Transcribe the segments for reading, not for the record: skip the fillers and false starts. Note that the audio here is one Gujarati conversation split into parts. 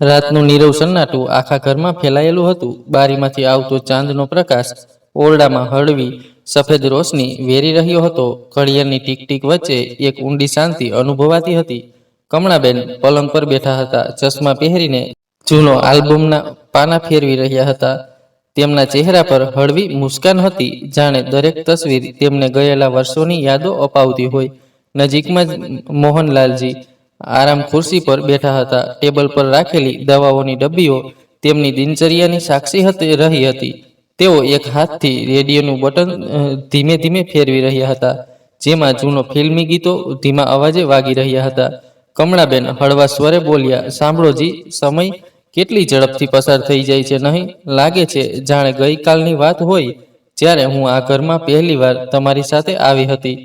રાતનું નીરવ સન્નાટું આખા ઘરમાં ફેલાયેલું હતું. બારીમાંથી આવતો ચાંદનો પ્રકાશ ઓરડામાં હળવી સફેદ રોશની વેરી રહ્યો હતો. ઘડિયાળની ટીક ટીક વચ્ચે એક ઊંડી શાંતિ અનુભવાતી હતી. કમળાબેન પલંગ પર બેઠા હતા. ચશ્મા પહેરીને જૂનો આલ્બમના પાના ફેરવી રહ્યા હતા. તેમના ચહેરા પર હળવી મુસ્કાન હતી, જાણે દરેક તસવીર તેમને ગયેલા વર્ષોની યાદો અપાવતી હોય. નજીકમાં જ મોહનલાલજી આરામ ખુરશી પર બેઠા હતા. ટેબલ પર રાખેલી દવાઓની ડબ્બીઓ તેમની દિનચર્યાની સાક્ષી રહી હતી. તેઓ એક હાથથી રેડિયોનું બટન ધીમે ધીમે ફેરવી રહ્યા હતા, જેમાં જૂનો ફિલ્મી ગીતો ધીમા અવાજે વાગી રહ્યા હતા. કમળાબેન હળવા સ્વરે બોલ્યા, સાંભળો જી, સમય કેટલી ઝડપથી પસાર થઈ જાય છે નહીં? લાગે છે જાણે ગઈકાલની વાત હોય જ્યારે હું આ ઘરમાં પહેલીવાર તમારી સાથે આવી હતી.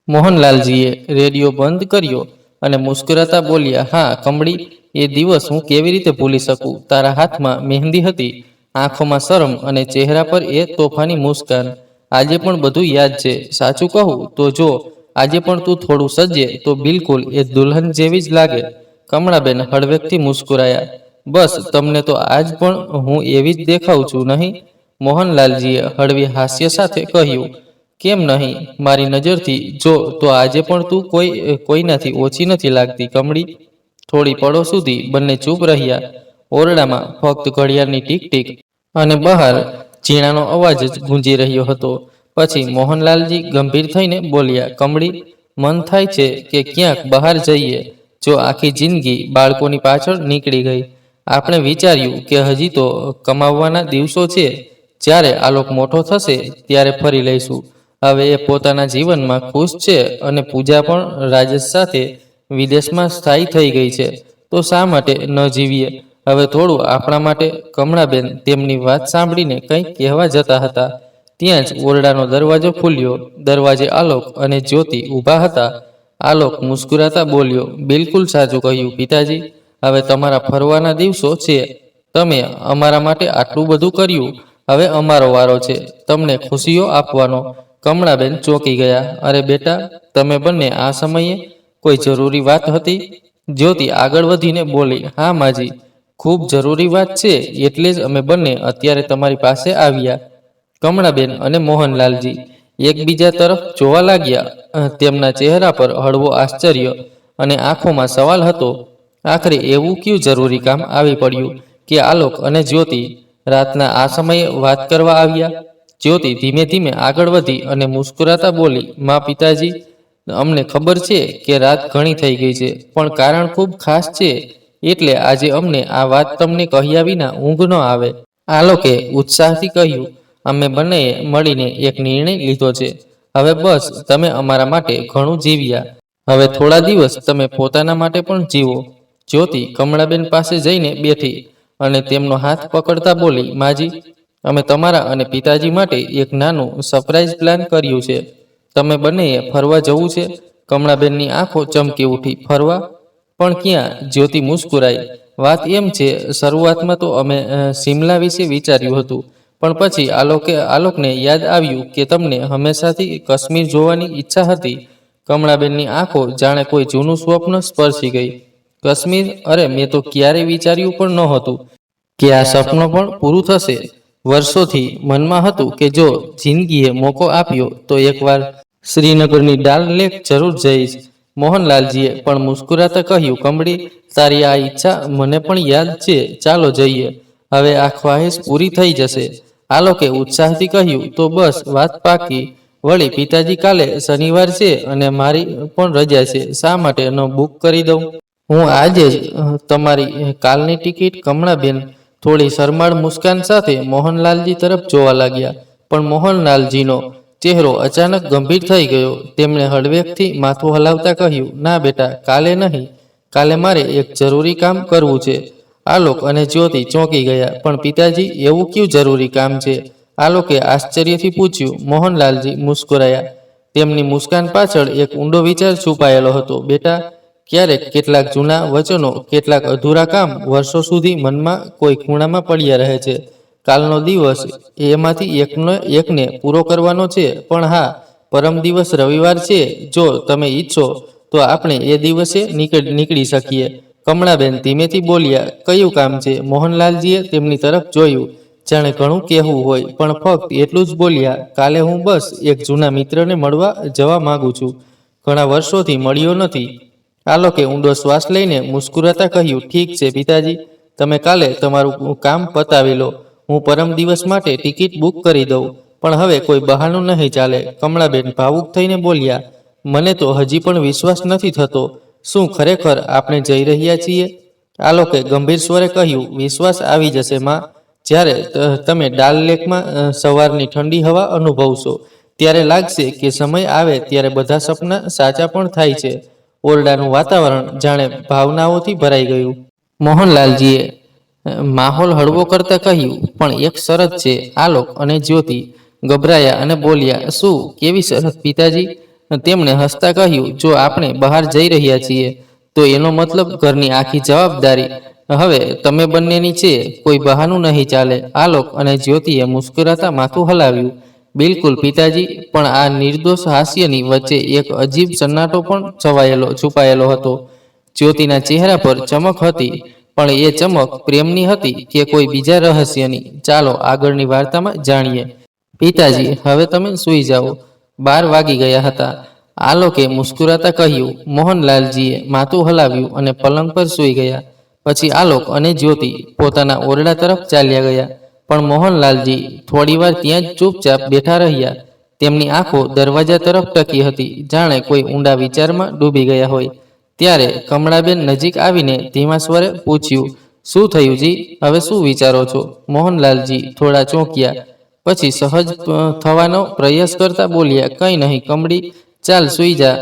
મોહનલાલજીએ રેડિયો બંધ કર્યો અને મુસ્કુરાતા બોલ્યા, હા કમળી, એ દિવસ હું કેવી રીતે ભૂલી શકું? તારા હાથમાં મહેંદી હતી, આંખોમાં શરમ અને ચહેરા પર એ તોફાની મુસ્કાન. આજે પણ બધું યાદ છે. સાચું કહું તો જો આજે પણ તું થોડું સજે તો બિલકુલ એ દુલ્હન જેવી જ લાગે. કમળાબેન હળવેકથી મુસ્કુરાયા. બસ, તમને તો આજ પણ હું એવી જ દેખાઉં છું નહીં? મોહનલાલજીએ હળવી હાસ્ય સાથે કહ્યું. કેમ નહીં? મારી નજરથી જો તો આજે પણ તું કોઈનાથી ઓછી નથી લાગતી કમળી. થોડી પળો સુધી બંને ચૂપ રહ્યા. ઓરડામાં ફક્ત ઘડિયાળની ટીક ટીક અને બહાર ચીણાનો અવાજ જ ગુંજી રહ્યો હતો. પછી મોહનલાલજી ગંભીર થઈને બોલ્યા, કમળી, મન થાય છે કે ક્યાંક બહાર જઈએ. જો આખી જિંદગી બાળકોની પાછળ નીકળી ગઈ. આપણે વિચાર્યું કે હજી તો કમાવવાના દિવસો છે, જ્યારે આલોક મોટો થશે ત્યારે ફરી લઈશું. હવે એ પોતાના જીવનમાં ખુશ છે અને પૂજા પણ રાજેશ સાથે વિદેશમાં સ્થાયી થઈ ગઈ છે. તો શા માટે ન જીવીએ હવે થોડું આપણા માટે? કમળાબેન તેમની વાત સાંભળીને કંઈક કહેવા જતા હતા, ત્યાં જ ઓરડાનો દરવાજો ખુલ્યો. દરવાજે આલોક અને જ્યોતિ ઊભા હતા. આલોક મુસ્કુરાતા બોલ્યો, બિલકુલ સાચું કહ્યું પિતાજી. હવે તમારા ફરવાના દિવસો છે. તમે અમારા માટે આટલું બધું કર્યું, હવે અમારો વારો છે તમને ખુશીઓ આપવાનો. કમળાબેન ચોંકી ગયા. અરે બેટા, તમે બંને આ સમયે કોઈ જરૂરી વાત હતી? જ્યોતિ આગળ વધીને બોલી, હા માજી, ખૂબ જરૂરી વાત છે, એટલે જ અમે બંને અત્યારે તમારી પાસે આવ્યા. કમળાબેન અને મોહનલાલજી એકબીજા તરફ જોવા લાગ્યા. તેમના ચહેરા પર હળવો આશ્ચર્ય અને આંખોમાં સવાલ હતો. આખરે એવું કયું જરૂરી કામ આવી પડ્યું કે આલોક અને જ્યોતિ રાતના આ સમયે વાત કરવા આવ્યા? જ્યોતિ ધીમે ધીમે આગળ વધી અને મુસ્કુરાતા બોલી, મા પિતાજી, અમને ખબર છે કે રાત ઘણી થઈ ગઈ છે, પણ કારણ ખૂબ ખાસ છે, એટલે આજે અમને આ વાત તમને કહ્યા વિના ઊંઘ ન આવે. આલોકે ઉત્સાહથી કહ્યું, અમે બંનેએ મળીને એક નિર્ણય લીધો છે. હવે બસ તમે અમારા માટે ઘણું જીવ્યા. હવે થોડા દિવસ તમે પોતાના માટે પણ જીવો. જ્યોતિ કમળાબેન પાસે જઈને બેઠી અને તેમનો હાથ પકડતા બોલી, માજી, અમે તમારા અને પિતાજી માટે એક નાનું સરપ્રાઈઝ પ્લાન કર્યું છે. તમે બંનેએ ફરવા જવું છે. કમળાબેનની આંખો ચમકી ઉઠી. ફરવા? પણ ક્યાં? જ્યોતિ મુસ્કુરાઈ. વાત એમ છે, શરૂઆતમાં તો અમે શિમલા વિશે વિચાર્યું હતું, પણ પછી આલોકને યાદ આવ્યું કે તમને હંમેશાથી કાશ્મીર જોવાની ઈચ્છા હતી. કમળાબેનની આંખો જાણે કોઈ જૂનું સ્વપ્ન સ્પર્શી ગઈ. કાશ્મીર? અરે, મેં તો ક્યારેય વિચાર્યું પણ નહોતું કે આ સપનું પણ પૂરું થશે. વર્ષોથી મનમાં હતું કે જો જિંદગીએ મોકો આપ્યો તો એકવાર શ્રીનગરની ડાલ લેક જરૂર જઈશ. મોહનલાલજીએ પણ મુસ્કુરાતા કહ્યું, કમળી, તારી આ ઈચ્છા મને પણ યાદ છે, ચાલો જઈએ. હવે આ ખ્વાહિશ પૂરી થઈ જશે. આલોકે ઉત્સાહથી કહ્યું, તો બસ વાત પાકી. વળી પિતાજી, કાલે શનિવાર છે અને મારી પણ રજા છે, શા માટે ન બુક કરી દઉં? હું આજે જ તમારી કાલની ટિકિટ. કમળાબેન થોડી શરમાળ મુસ્કાન સાથે મોહનલાલજી તરફ જોવા લાગ્યા, પણ મોહનલાલજીનો ચહેરો અચાનક ગંભીર થઈ ગયો. તેમણે હળવેકથી માથું હલાવતા કહ્યું, ના બેટા, કાલે નહીં. કાલે મારે એક જરૂરી કામ કરવું છે. આલોક અને જ્યોતિ ચોંકી ગયા. પણ પિતાજી, એવું કયું જરૂરી કામ છે? આલોકે આશ્ચર્યથી પૂછ્યું. મોહનલાલજી મુસ્કુરાયા. તેમની મુસ્કાન પાછળ એક ઊંડો વિચાર છુપાયેલો હતો. બેટા, ક્યારેક કેટલાક જૂના વચનો, કેટલાક અધૂરા કામ વર્ષો સુધી મનમાં કોઈ ખૂણામાં પડ્યા રહે છે. કાલનો દિવસ એમાંથી એકને પૂરો કરવાનો છે. પણ હા, પરમ દિવસ રવિવાર છે. જો તમે ઈચ્છો તો આપણે એ દિવસે નીકળી શકીએ. કમળાબેન ધીમેથી બોલ્યા, કયું કામ છે? મોહનલાલજીએ તેમની તરફ જોયું, જાણે ઘણું કહેવું હોય, પણ ફક્ત એટલું જ બોલ્યા, કાલે હું બસ એક જૂના મિત્રને મળવા જવા માંગુ છું. ઘણા વર્ષોથી મળ્યો નથી. આલોકે ઊંડો શ્વાસ લઈને મુસ્કુરાતા કહ્યું, ઠીક છે પિતાજી, તમે કાલે તમારું કામ પતાવી લો. હું પરમ દિવસ માટે ટિકિટ બુક કરી દઉં. પણ હવે કોઈ બહાનું નહીં ચાલે. કમળાબેન ભાવુક થઈને બોલ્યા, મને તો હજી પણ વિશ્વાસ નથી થતો. શું ખરેખર આપણે જઈ રહ્યા છીએ? આલોકે ગંભીર સ્વરે કહ્યું, વિશ્વાસ આવી જશે માં. જ્યારે તમે ડાલ લેકમાં સવારની ઠંડી હવા અનુભવશો, ત્યારે લાગશે કે સમય આવે ત્યારે બધા સપના સાચા પણ થાય છે. ઓરડાનું વાતાવરણ જાણે ભાવનાઓથી ભરાઈ ગયું. મોહનલાલજીએ માહોલ હળવો કરતા કહ્યું, પણ એક શરત છે. આલોક અને જ્યોતિ ગભરાયા અને બોલ્યા, શું? કેવી શરત પિતાજી? તેમણે હસતા કહ્યું, જો આપણે બહાર જઈ રહ્યા છીએ તો એનો મતલબ ઘરની આખી જવાબદારી હવે તમે બંનેની છે. કોઈ બહાનું નહીં ચાલે. આલોક અને જ્યોતિએ મુસ્કુરાતા માથું હલાવ્યું. બિલકુલ પિતાજી. પણ આ નિર્દોષ હાસ્યની વચ્ચે એક અજીબ સન્નાટો પણ છુપાયેલો હતો. જ્યોતિના ચહેરા પર ચમક હતી, પણ એ ચમક પ્રેમની હતી કે કોઈ બીજા રહસ્યની? ચાલો આગળની વાર્તામાં જાણીએ. પિતાજી, હવે તમે સૂઈ જાઓ. 12 વાગી ગયા હતા. આલોકે મુસ્કુરાતા કહ્યું. મોહનલાલજીએ માથું હલાવ્યું અને પલંગ પર સૂઈ ગયા. પછી આલોક અને જ્યોતિ પોતાના ઓરડા તરફ ચાલ્યા ગયા. પણ મોહનલાલજી થોડીવાર ત્યાં જ ચૂપચાપ બેઠા રહ્યા. તેમની આંખો દરવાજા તરફ ટકી હતી, જાણે કોઈ ઊંડા વિચારમાં ડૂબી ગયા હોય. ત્યારે કમળાબેન નજીક આવીને ધીમા સ્વરે પૂછ્યું, શું થયું જી? હવે શું વિચારો છો? મોહનલાલજી થોડા ચોંક્યા. પછી સહજ થવાનો પ્રયાસ કરતા બોલ્યા, કંઈ નહીં કમળી, ચાલ સૂઈ જા.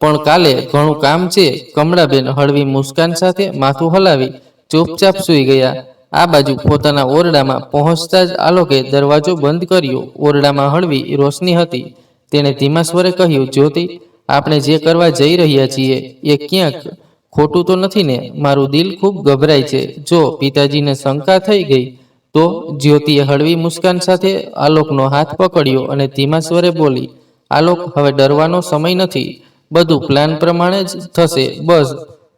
પણ કાલે ઘણું કામ છે. કમળાબેન હળવી મુસ્કાન સાથે માથું હલાવી ચૂપચાપ સૂઈ ગયા. આ બાજુ પોતાના ઓરડામાં પહોંચતા જ આલોકે દરવાજો બંધ કર્યો. ઓરડામાં હળવી રોશની હતી. તેણે ધીમા સ્વરે કહ્યું, જ્યોતિ, આપણે જે કરવા જઈ રહ્યા છીએ એ ક્યાંક ખોટું તો નથી ને? મારું દિલ ખૂબ ગભરાય છે. જો પિતાજીને શંકા થઈ ગઈ તો? જ્યોતિએ હળવી મુસ્કાન સાથે આલોકનો હાથ પકડ્યો અને ધીમા સ્વરે બોલી, આલોક, હવે ડરવાનો સમય નથી. બધું પ્લાન પ્રમાણે જ થશે. બસ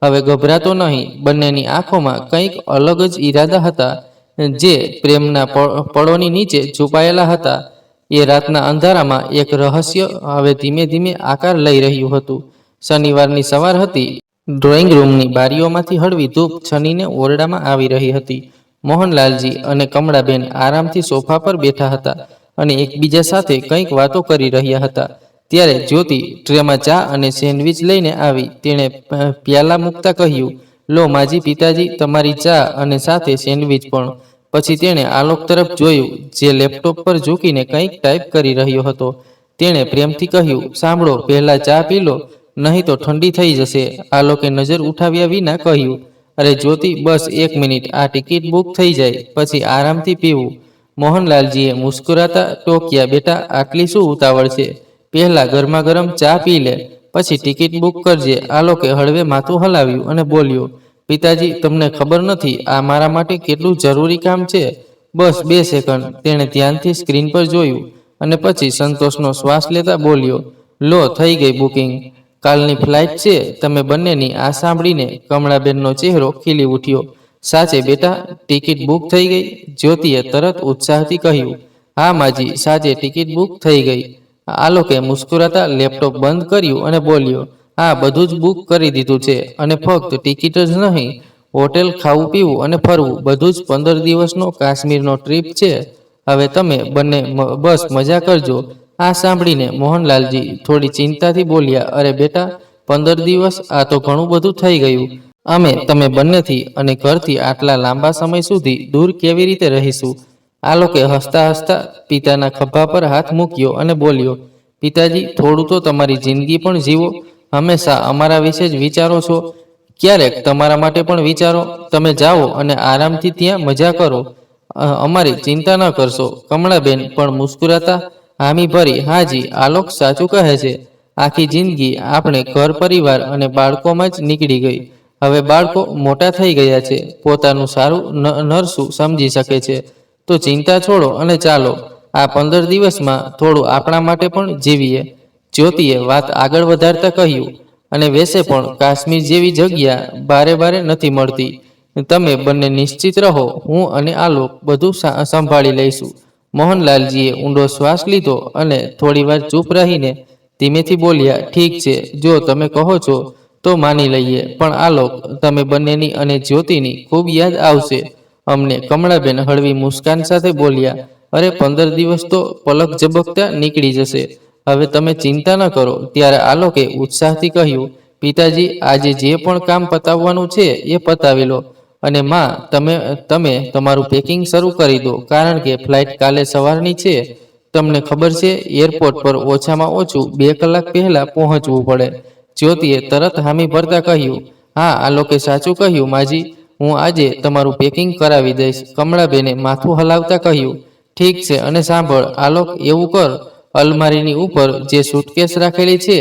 હવે ગભરાતો નહીં. બંનેની આંખોમાં કંઈક અલગ જ ઈરાદા હતા, જે પ્રેમના પળોની નીચે છુપાયેલા હતા. એ રાતના અંધારામાં એક રહસ્ય હવે ધીમે ધીમે આકાર લઈ રહ્યું હતું. શનિવારની સવાર હતી. ડ્રોઈંગ રૂમની બારીઓમાંથી હળવી ધૂપ છનીને ઓરડામાં આવી રહી હતી. મોહનલાલજી અને કમળાબેન આરામથી સોફા પર બેઠા હતા અને એકબીજા સાથે કંઈક વાતો કરી રહ્યા હતા. ત્યારે જ્યોતિ ટ્રેમાં ચા અને સેન્ડવિચ લઈને આવી. તેણે પ્યાલા મૂકતા કહ્યું, લો માજી પિતાજી, તમારી ચા અને સાથે સેન્ડવિચ પણ. પછી તેણે આલોક તરફ જોયું, જે લેપટોપ પર ઝૂકીને કંઈક ટાઈપ કરી રહ્યો હતો. તેણે પ્રેમથી કહ્યું, સાંભળો, પહેલા ચા પી લો, નહીં તો ઠંડી થઈ જશે. આલોકે નજર ઉઠાવ્યા વિના કહ્યું, અરે જ્યોતિ, બસ 1 મિનિટ, આ ટિકિટ બુક થઈ જાય પછી આરામથી પીવું. મોહનલાલજીએ મુસ્કુરાતા ટોક્યા, બેટા, આટલી શું ઉતાવળ છે? પહેલા ગરમા ગરમ ચા પી લે, પછી ટિકિટ બુક કરજે. આલોકે હળવે માથું હલાવ્યું અને બોલ્યો, પિતાજી, તમને ખબર નથી આ મારા માટે કેટલું જરૂરી કામ છે. બસ 2 સેકન્ડ. તેણે ધ્યાનથી સ્ક્રીન પર જોયું અને પછી સંતોષનો શ્વાસ લેતા બોલ્યો, લો, થઈ ગઈ બુકિંગ. કાલની ફ્લાઇટ છે. તમે બંનેની આ સાંભળીને કમળાબેનનો ચહેરો ખીલી ઉઠ્યો. સાચે બેટા, ટિકિટ બુક થઈ ગઈ? જ્યોતિએ તરત ઉત્સાહથી કહ્યું, હા માજી, સાચે ટિકિટ બુક થઈ ગઈ. આલોકે મુસ્કુરાતા લેપટોપ બંધ કર્યું અને બોલ્યો, હા, બધું જ બુક કરી દીધું છે. અને ફક્ત ટિકિટ જ નહીં, હોટેલ, ખાવું પીવું અને ફરવું, બધું જ 15 દિવસનો કાશ્મીરનો ટ્રીપ છે. હવે તમે બંને બસ મજા કરજો. આ સાંભળીને મોહનલાલજી થોડી ચિંતાથી બોલ્યા, અરે બેટા, 15 દિવસ? આ તો ઘણું બધું થઈ ગયું. અમે તમે બંનેથી અને ઘરથી આટલા લાંબા સમય સુધી દૂર કેવી રીતે રહીશું? આલોકે હસતા હસતા પિતાના ખભા પર હાથ મૂક્યો અને બોલ્યો, પિતાજી, થોડું તો તમારી જિંદગી પણ જીવો. હંમેશા અમારા વિશે જ વિચારો છો. ક્યારેક તમારા માટે પણ વિચારો. તમે જાઓ અને આરામથી ત્યાં મજા કરો. અમારી ચિંતા ન કરશો. કમળાબેન પણ મુસ્કુરાતા હામી ભરી, હાજી, આલોક સાચું કહે છે. આખી જિંદગી આપણે ઘર પરિવાર અને બાળકોમાં જ નીકળી ગઈ. હવે બાળકો મોટા થઈ ગયા છે, પોતાનું સારું નરસું સમજી શકે છે. તો ચિંતા છોડો અને ચાલો આ 15 દિવસમાં થોડું આપણા માટે પણ જીવીએ. જ્યોતિએ વાત આગળ વધારતા કહ્યું, અને વેસે પણ કાશ્મીર જેવી જગ્યા બારે બારે નથી મળતી. તમે બંને નિશ્ચિત રહો, હું અને આલોક બધું સંભાળી લઈશું. મોહનલાલજીએ ઊંડો શ્વાસ લીધો અને થોડીવાર ચૂપ રહીને ધીમેથી બોલ્યા, ઠીક છે, જો તમે કહો છો તો માની લઈએ, પણ આલોક, તમે બંનેની અને જ્યોતિની ખૂબ યાદ આવશે અમને. કમળાબેન હળવી મુસ્કાન સાથે બોલ્યા, અરે 15 દિવસ તો પલક ઝબકતા નીકળી જશે, હવે તમે ચિંતા ન કરો. ત્યારે આલોકે ઉત્સાહથી કહ્યું, પિતાજી, આજે જે પણ કામ પતાવવાનું છે એ પતાવી લો. અને માં, તમે તમારું પેકિંગ શરૂ કરી દો, કારણ કે ફ્લાઇટ કાલે સવારની છે. તમને ખબર છે, એરપોર્ટ પર ઓછામાં ઓછું 2 કલાક પહેલા પહોંચવું પડે. જ્યોતિએ તરત હામી ભરતા કહ્યું, હા, આલોકે સાચું કહ્યું માજી, હું આજે તમારું પેકિંગ કરાવી દઈશ. કમળાબેને માથું હલાવતા કહ્યું, ઠીક છે. અને સાંભળ આલોક, એવું કર, અલમારીની ઉપર જે સૂટકેસ રાખેલી છે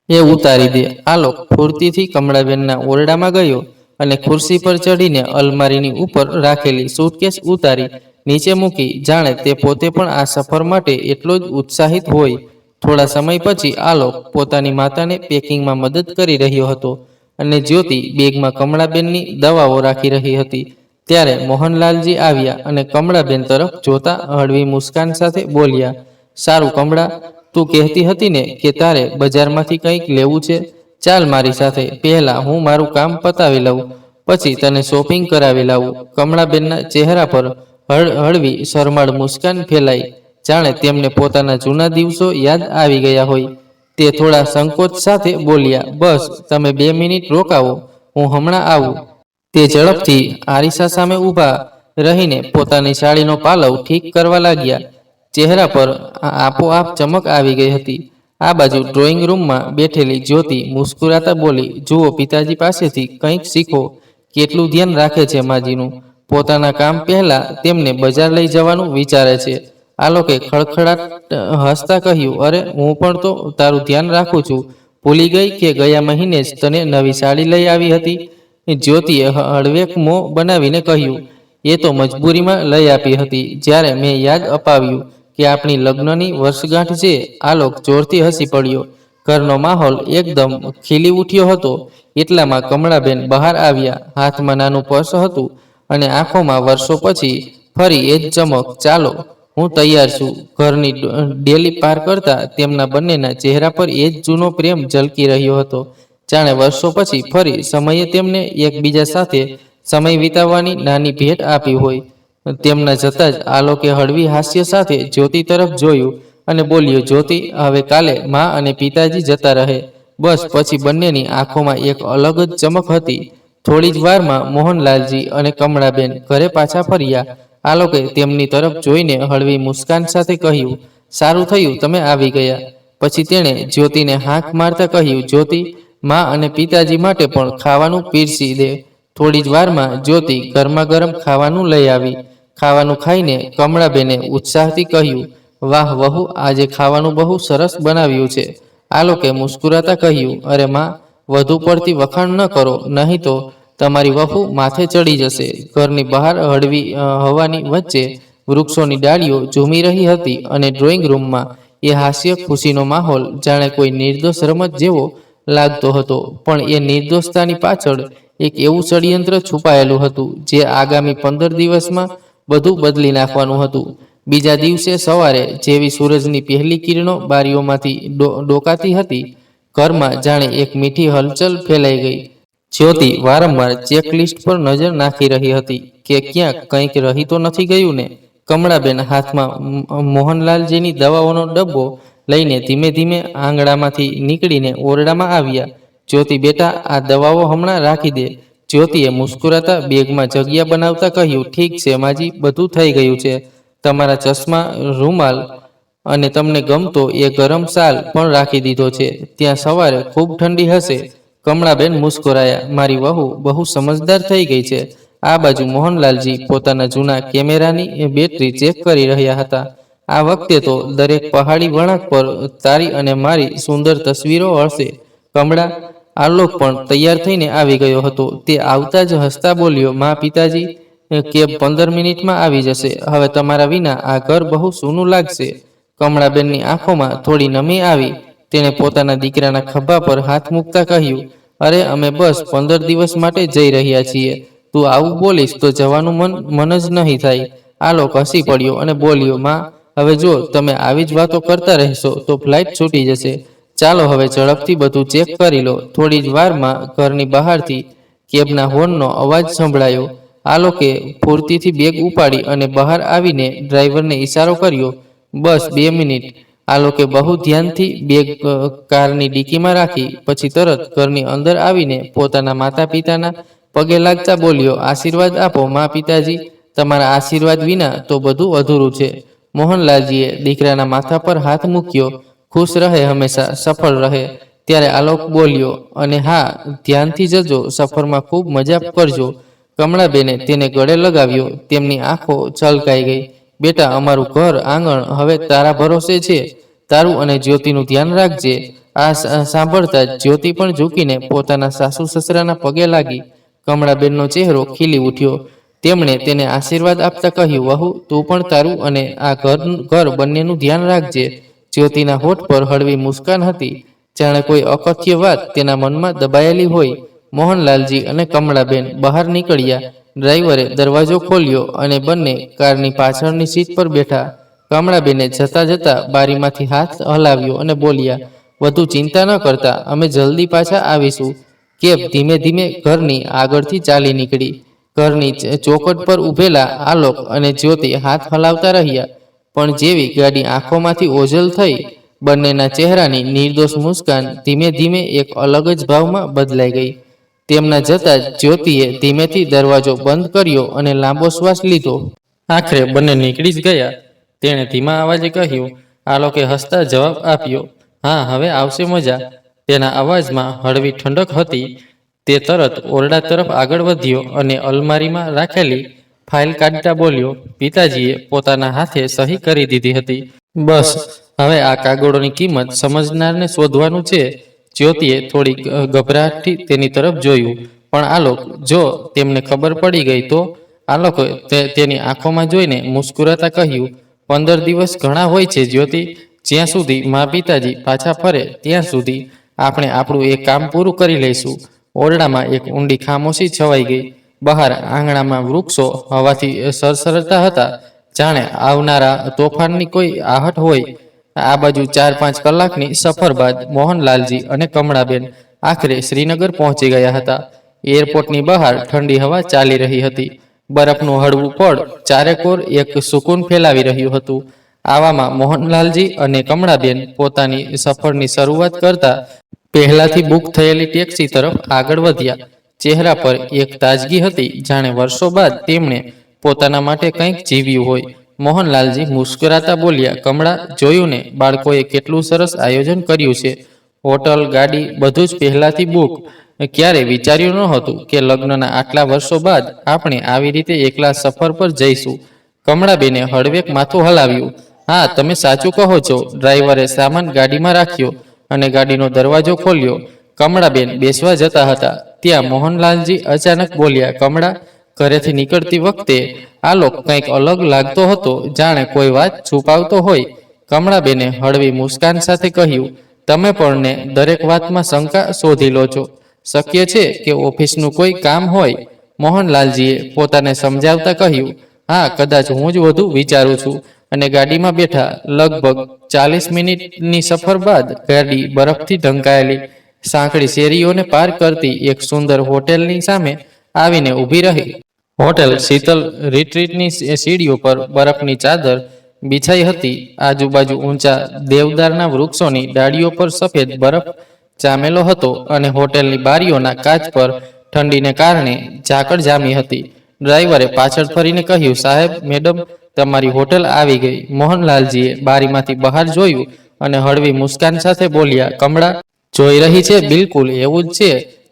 એ ઉતારી દે. આલોક ફૂર્તીથી કમળાબેનના ઓરડામાં ગયો અને ખુરશી પર ચડીને અલમારીની ઉપર રાખેલી સૂટકેસ ઉતારી નીચે મૂકી, જાણે તે પોતે પણ આ સફર માટે એટલો જ ઉત્સાહિત હોય. થોડા સમય પછી આલોક પોતાની માતાને પેકિંગમાં મદદ કરી રહ્યો હતો અને જ્યોતિ બેગમાં કમળાબેનની દવાઓ રાખી રહી હતી. ત્યારે મોહનલાલજી આવ્યા અને કમળાબેન તરફ જોતા હળવી મુસ્કાન સાથે બોલ્યા, સારું કમળા, તું કહેતી હતી ને કે તારે બજારમાંથી કંઈક લેવું છે? ચાલ મારી સાથે. પહેલા હું મારું કામ પતાવી લઉં, પછી તને શોપિંગ કરાવી લાવું. કમળાબેનના ચહેરા પર હળવી શરમાળ મુસ્કાન ફેલાઈ, જાણે તેમને પોતાના જૂના દિવસો યાદ આવી ગયા હોય. તે થોડા સંકોચ સાથે બોલ્યા, બસ તમે 2 મિનિટ રોકાવો, હું હમણાં આવું. તે ઝડપથી આરીસા સામે ઊભા રહીને પોતાની સાડીનો પાલવ ઠીક કરવા લાગ્યા. ચહેરા પર આપોઆપ ચમક આવી ગઈ હતી. આ બાજુ ડ્રોઈંગ રૂમમાં બેઠેલી જ્યોતિ મુસ્કુરાતા બોલી, જુઓ, પિતાજી પાસેથી કંઈક શીખો, કેટલું ધ્યાન રાખે છે માજીનું. પોતાના કામ પહેલા તેમને બજાર લઈ જવાનું વિચારે છે. આલોકે ખડખડાટ હસતા કહ્યું, અરે, હું પણ તો તારું ધ્યાન રાખું છું. ભૂલી ગઈ કે ગયા મહિને જ તને નવી સાડી લઈ આવી હતી? જ્યોતિએ હળવેક મોં બનાવીને કહ્યું, એ તો મજબૂરીમાં લઈ આપી હતી, જ્યારે મેં યાદ અપાવ્યું કે આપણી લગ્નની વર્ષગાંઠ છે. આલોક જોરથી હસી પડ્યો. ઘરનો માહોલ એકદમ ખીલી ઉઠ્યો હતો. એટલામાં કમળાબેન બહાર આવ્યા. હાથમાં નાનું પર્સ હતું અને આંખોમાં વર્ષો પછી ફરી એ જ ચમક. ચાલો, હું તૈયાર છું. ઘરની ડેલી પાર કરતા તેમના બંનેના ચહેરા પર એ જ જૂનો પ્રેમ ઝલકી રહ્યો હતો, જાણે વર્ષો પછી ફરી સમયે તેમને એકબીજા સાથે સમય વિતાવવાની નાની ભેટ આપી હોય. તેમના જતાં જ આલોકે હળવી હાસ્ય સાથે જ્યોતિ તરફ જોયું અને બોલ્યો, જ્યોતિ, હવે કાલે માં અને પિતાજી જતા રહે, બસ પછી બંનેની આંખોમાં એક અલગ જ ચમક હતી. થોડી જ વારમાં મોહનલાલજી અને કમળાબેન ઘરે પાછા ફર્યા. આલોકે તેમની તરફ જોઈને હળવી મુસ્કાન સાથે કહ્યું, સારું થયું તમે આવી ગયા. પછી તેણે જ્યોતિને હાંક મારતા કહ્યું, જ્યોતિ, માં અને પિતાજી માટે પણ ખાવાનું પીરસી દે. થોડી જ વારમાં જ્યોતિ ગરમા ગરમ ખાવાનું લઈ આવી. ખાવાનું ખાઈને કમળાબેને ઉત્સાહથી કહ્યું, વાહ વહુ, આજે ખાવાનું બહુ સરસ બનાવ્યું છે. આલોકે મુસ્કુરાતા કહ્યું, અરે માં, વધુ પડતી વખાણ ન કરો, નહીં તો તમારી વહુ માથે ચડી જશે. ઘરની બહાર હળવી હવાની વચ્ચે વૃક્ષોની ડાળીઓ ઝૂમી રહી હતી અને ડ્રોઈંગ રૂમમાં એ હાસ્ય ખુશીનો માહોલ જાણે કોઈ નિર્દોષ રમત જેવો લાગતો હતો. પણ એ નિર્દોષતાની પાછળ એક એવું ષડયંત્ર છુપાયેલું હતું જે આગામી 15 દિવસમાં બધું બદલી નાખવાનું હતું. બીજા દિવસે સવારે જેવી સૂરજની પહેલી કિરણો બારીઓમાંથી ડોકાતી હતી, ઘરમાં જાણે એક મીઠી હલચલ ફેલાઈ ગઈ. જ્યોતિ વારંવાર ચેકલિસ્ટ પર નજર નાખી રહી હતી કે ક્યાંક કંઈક રહી તો નથી ગયું ને. કમળાબેન હાથમાં મોહનલાલજીની દવાઓનો ડબ્બો લઈને ધીમે ધીમે આંગણામાંથી નીકળીને ઓરડામાં આવ્યા. જ્યોતિ બેટા, આ દવાઓ હમણાં રાખી દે. જ્યોતિએ મુસ્કુરાતા બેગમાં જગ્યા બનાવતા કહ્યું, ઠીક છે માજી, બધું થઈ ગયું છે. તમારા ચશ્મા, રૂમાલ અને તમને ગમતો એ ગરમ શાલ પણ રાખી દીધો છે. ત્યાં સવારે ખૂબ ઠંડી હશે. કમળાબેન મુસ્કુરાયા, મારી વહુ બહુ સમજદાર થઈ ગઈ છે. આ બાજુ મોહનલાલજી પોતાના જૂના કેમેરાની બેટરી ચેક કરી રહ્યા હતા. આ વખતે તો દરેક પહાડી વળાંક પર તારી અને મારી સુંદર તસવીરો હશે. કમળા, આલોક પણ તૈયાર થઈને આવી ગયો હતો. તે આવતા જ હસતા બોલ્યો, માં, પિતાજી, કેબ 15 મિનિટમાં આવી જશે. હવે તમારા વિના આ ઘર બહુ સૂનું લાગશે. કમળાબેનની આંખોમાં થોડી નમી આવી. તેણે પોતાના દીકરાના ખભા પર હાથ મૂકતા કહ્યું, અરે અમે બસ 15 દિવસ માટે જઈ રહ્યા છીએ. તું આવું બોલીશ તો જવાનું મન જ નહીં થાય. આલોક હસી પડ્યો અને બોલ્યો, માં, હવે જો તમે આવી જ વાતો કરતા રહેશો તો ફ્લાઇટ છૂટી જશે. ચાલો હવે ઝડપથી બધું ચેક કરી લો. થોડી જ વારમાં ઘરની બહારથી કેબના હોર્નનો અવાજ સંભળાયો. આલોકે ફૂર્તીથી બેગ ઉપાડી અને બહાર આવીને ડ્રાઈવરને ઈશારો કર્યો. બસ 2 મિનિટ. આલોકે બહુ ધ્યાનથી બેગ કારની ડીકીમાં રાખી. પછી તરત ઘરની અંદર આવીને પોતાના માતા પિતાના પગે લાગતા બોલ્યો, આશીર્વાદ આપો મા પિતાજી. તમારા આશીર્વાદ વિના તો બધું અધૂરું છે. મોહનલાલજીએ દીકરાના માથા પર હાથ મૂક્યો. ખુશ રહે, હંમેશા સફળ રહે. ત્યારે આલોક બોલ્યો, અને હા, ધ્યાનથી જજો, સફરમાં ખૂબ મજા કરજો. કમળાબેને તેને ગળે લગાવ્યો. તેમની આંખો છલકાઈ ગઈ. બેટા, અમારું ઘર આંગણ હવે તારા ભરોસે છે. તારું અને જ્યોતિનું ધ્યાન રાખજે. આ સાંભળતા જ જ્યોતિ પણ ઝૂકીને પોતાના સાસુ સસરાના પગે લાગી. કમળાબેનનો ચહેરો ખીલી ઉઠ્યો. તેમણે તેને આશીર્વાદ આપતા કહ્યું, વહુ, તું પણ તારું અને આ ઘર બંનેનું ધ્યાન રાખજે. જ્યોતિના હોઠ પર હળવી મુસ્કાન હતી, જાણે કોઈ અકથ્ય વાત તેના મનમાં દબાયેલી હોય. મોહનલાલજી અને કમળાબેન બહાર નીકળ્યા. ડ્રાઈવરે દરવાજો ખોલ્યો અને બંને કારની પાછળની સીટ પર બેઠા. કમળાબેને જતા જતા બારીમાંથી હાથ હલાવ્યો અને બોલ્યા, વધુ ચિંતા ન કરતા, અમે જલ્દી પાછા આવીશું. કેબ ધીમે ધીમે ઘરની આગળથી ચાલી નીકળી. ઘરની ચોકટ પર ઊભેલા આલોક અને જ્યોતિ હાથ હલાવતા રહ્યા. પણ જેવી ગાડી આંખોમાંથી ઓઝલ થઈ, બંનેના ચહેરાની નિર્દોષ મુસ્કાન ધીમે ધીમે એક અલગ જ ભાવમાં બદલાઈ ગઈ. તેમના જતા જ જ્યોતિએ ધીમેથી દરવાજો બંધ કર્યો અને લાંબો શ્વાસ લીધો. આખરે બંને નીકળી જ ગયા. તેણે ધીમા અવાજે કહ્યું. આલોકે હસતા જવાબ આપ્યો, હા, હવે આવશે મજા. તેના અવાજમાં હળવી ઠંડક હતી. તે તરત ઓરડા તરફ આગળ વધ્યો અને અલમારીમાં રાખેલી ફાઇલ કાઢતા બોલ્યો, પિતાજીએ પોતાના હાથે સહી કરી દીધી હતી. બસ હવે આ કાગળોની કિંમત સમજનારને શોધવાનું છે. જ્યોતિએ થોડી ગભરાટથી તેની તરફ જોયું. પણ આલોક, જો તેમને ખબર પડી ગઈ તો? આલોકે તેની આંખોમાં જોઈને મુસ્કુરાતા કહ્યું, 15 દિવસ ઘણા હોય છે જ્યોતિ. જ્યાં સુધી મા પિતાજી પાછા ફરે ત્યાં સુધી આપણે આપણું એ કામ પૂરું કરી લઈશું. ઓરડામાં એક ઊંડી ખામોશી છવાઈ ગઈ. બહાર આંગણામાં વૃક્ષો હવાથી સરસરતા હતા, જાણે આવનારા તોફાનની કોઈ આહટ હોય. આ બાજુ 4-5 કલાકની સફર બાદ મોહનલાલજી અને કમળાબેન આખરે શ્રીનગર પહોંચી ગયા હતા. એરપોર્ટની બહાર ઠંડી હવા ચાલી રહી હતી. બરફનું હળવું પડ ચારેકોર એક સુકૂન ફેલાવી રહ્યું હતું. આવામાં મોહનલાલજી અને કમળાબેન પોતાની સફરની શરૂઆત કરતા પહેલાથી બુક થયેલી ટેક્સી તરફ આગળ વધ્યા. ચહેરા પર એક તાજગી હતી, જાણે વર્ષો બાદ તેમણે પોતાના માટે કંઈક જીવ્યું હોય. મોહનલાલજી મુસ્કરાતા બોલ્યા, કમળા, જોયું ને, બાળકોએ કેટલું સરસ આયોજન કર્યું છે. હોટલ, ગાડી, બધું જ પહેલાથી બુક. ક્યારે વિચાર્યું નહોતું કે લગ્નના આટલા વર્ષો બાદ આપણે આવી રીતે એકલા સફર પર જઈશું. કમળાબેને હળવેક માથું હલાવ્યું. હા, તમે સાચું કહો છો. ડ્રાઈવરે સામાન ગાડીમાં રાખ્યો અને ગાડીનો દરવાજો ખોલ્યો. કમળાબેન બેસવા જતા હતા ત્યાં મોહનલાલજી અચાનક બોલ્યા, કમળા, ઘરેથી નીકળતી વખતે આલોક કંઈક અલગ લાગતો હતો, જાણે કોઈ વાત છુપાવતો હોય. કમળાબેને હળવી મુસ્કાન સાથે કહ્યું, તમે પણ ને દરેક વાતમાં શંકા શોધી લો છો. શક્ય છે કે ઓફિસનું કોઈ કામ હોય? મોહનલાલજીએ પોતાને સમજાવતા કહ્યું, હા, કદાચ હું જ વધુ વિચારું છું. અને ગાડીમાં બેઠા. લગભગ 40 મિનિટની સફર બાદ ગાડી બરફથી ઢંકાયેલી સાંકડી શેરીઓને પાર કરતી એક સુંદર હોટેલની સામે આવીને ઊભી રહી. હોટેલ શીતલ રિટ્રીટની સીડીઓ પર બરફની ચાદર બિછાઈ હતી. આજુબાજુ ઊંચા દેવદારના વૃક્ષોની ડાળીઓ પર સફેદ બરફ જામેલો હતો અને હોટેલની બારીઓના કાચ પર ઠંડીને કારણે ઝાકળ જામી હતી. ડ્રાઈવરે પાછળ ફરીને કહ્યું, સાહેબ, મેડમ, તમારી હોટેલ આવી ગઈ. મોહનલાલજીએ બારીમાંથી બહાર જોયું અને હળવી મુસ્કાન સાથે બોલ્યા, કમળા, જોઈ રહી છે? બિલકુલ એવું જ છે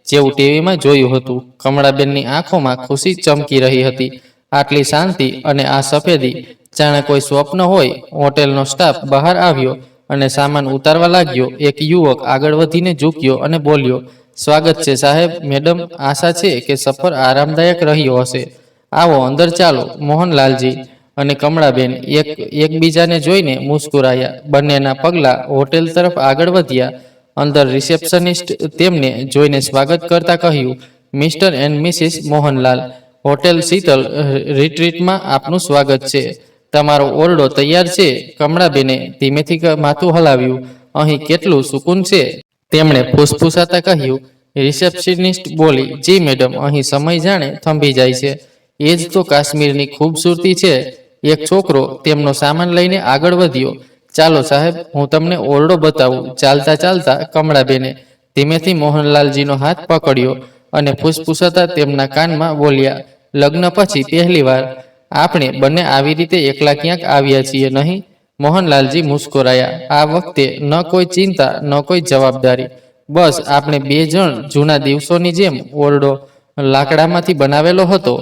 જેવું ટીવીમાં જોયું હતું. કમળાબેનની આંખોમાં ખુશી ચમકી રહી હતી. આટલી શાંતિ અને આ સફેદી, જાણે કોઈ સ્વપ્ન હોય. હોટેલનો સ્ટાફ બહાર આવ્યો અને સામાન ઉતારવા લાગ્યો. એક યુવક આગળ વધીને ઝૂક્યો અને બોલ્યો, સ્વાગત છે સાહેબ, મેડમ, આશા છે કે સફર આરામદાયક રહ્યો હશે. આવો અંદર ચાલો. મોહનલાલજી અને કમળાબેન એકબીજાને જોઈને મુસ્કુરાયા. બંનેના પગલાં હોટેલ તરફ આગળ વધ્યા. અંદર રિસેપ્શનિસ્ટ તેમને જોઈને સ્વાગત કરતા કહ્યું, mister and missis Mohanlal, hotel Sheetal રિટ્રીટમાં આપનું સ્વાગત છે. તમારો ઓરડો તૈયાર છે. કમળાબેને ધીમેથી માથું હલાવ્યું. અહીં કેટલું સુકૂન છે, તેમણે ફૂસફૂસાતા કહ્યું. રિસેપ્શનિસ્ટ બોલી, જી મેડમ, અહીં સમય જાણે થંભી જાય છે. એ જ તો કાશ્મીરની ખૂબસૂરતી છે. એક છોકરો તેમનો સામાન લઈને આગળ વધ્યો. ચાલો સાહેબ, હું તમને ઓરડો બતાવું. ચાલતા ચાલતા કમળાબેને ધીમેથી મોહનલાલજીનો હાથ પકડ્યો અને ફૂસફૂસાતા તેમના કાનમાં બોલ્યા, લગ્ન પછી પહેલીવાર આપણે બંને આવી રીતે એકલા ક્યાંક આવ્યા છીએ નહીં? મોહનલાલજી મુસ્કુરાયા. આ વખતે ન કોઈ ચિંતા, ન કોઈ જવાબદારી. બસ આપણે બે જણ જૂના દિવસોની જેમ. ઓરડો લાકડામાંથી બનાવેલો હતો.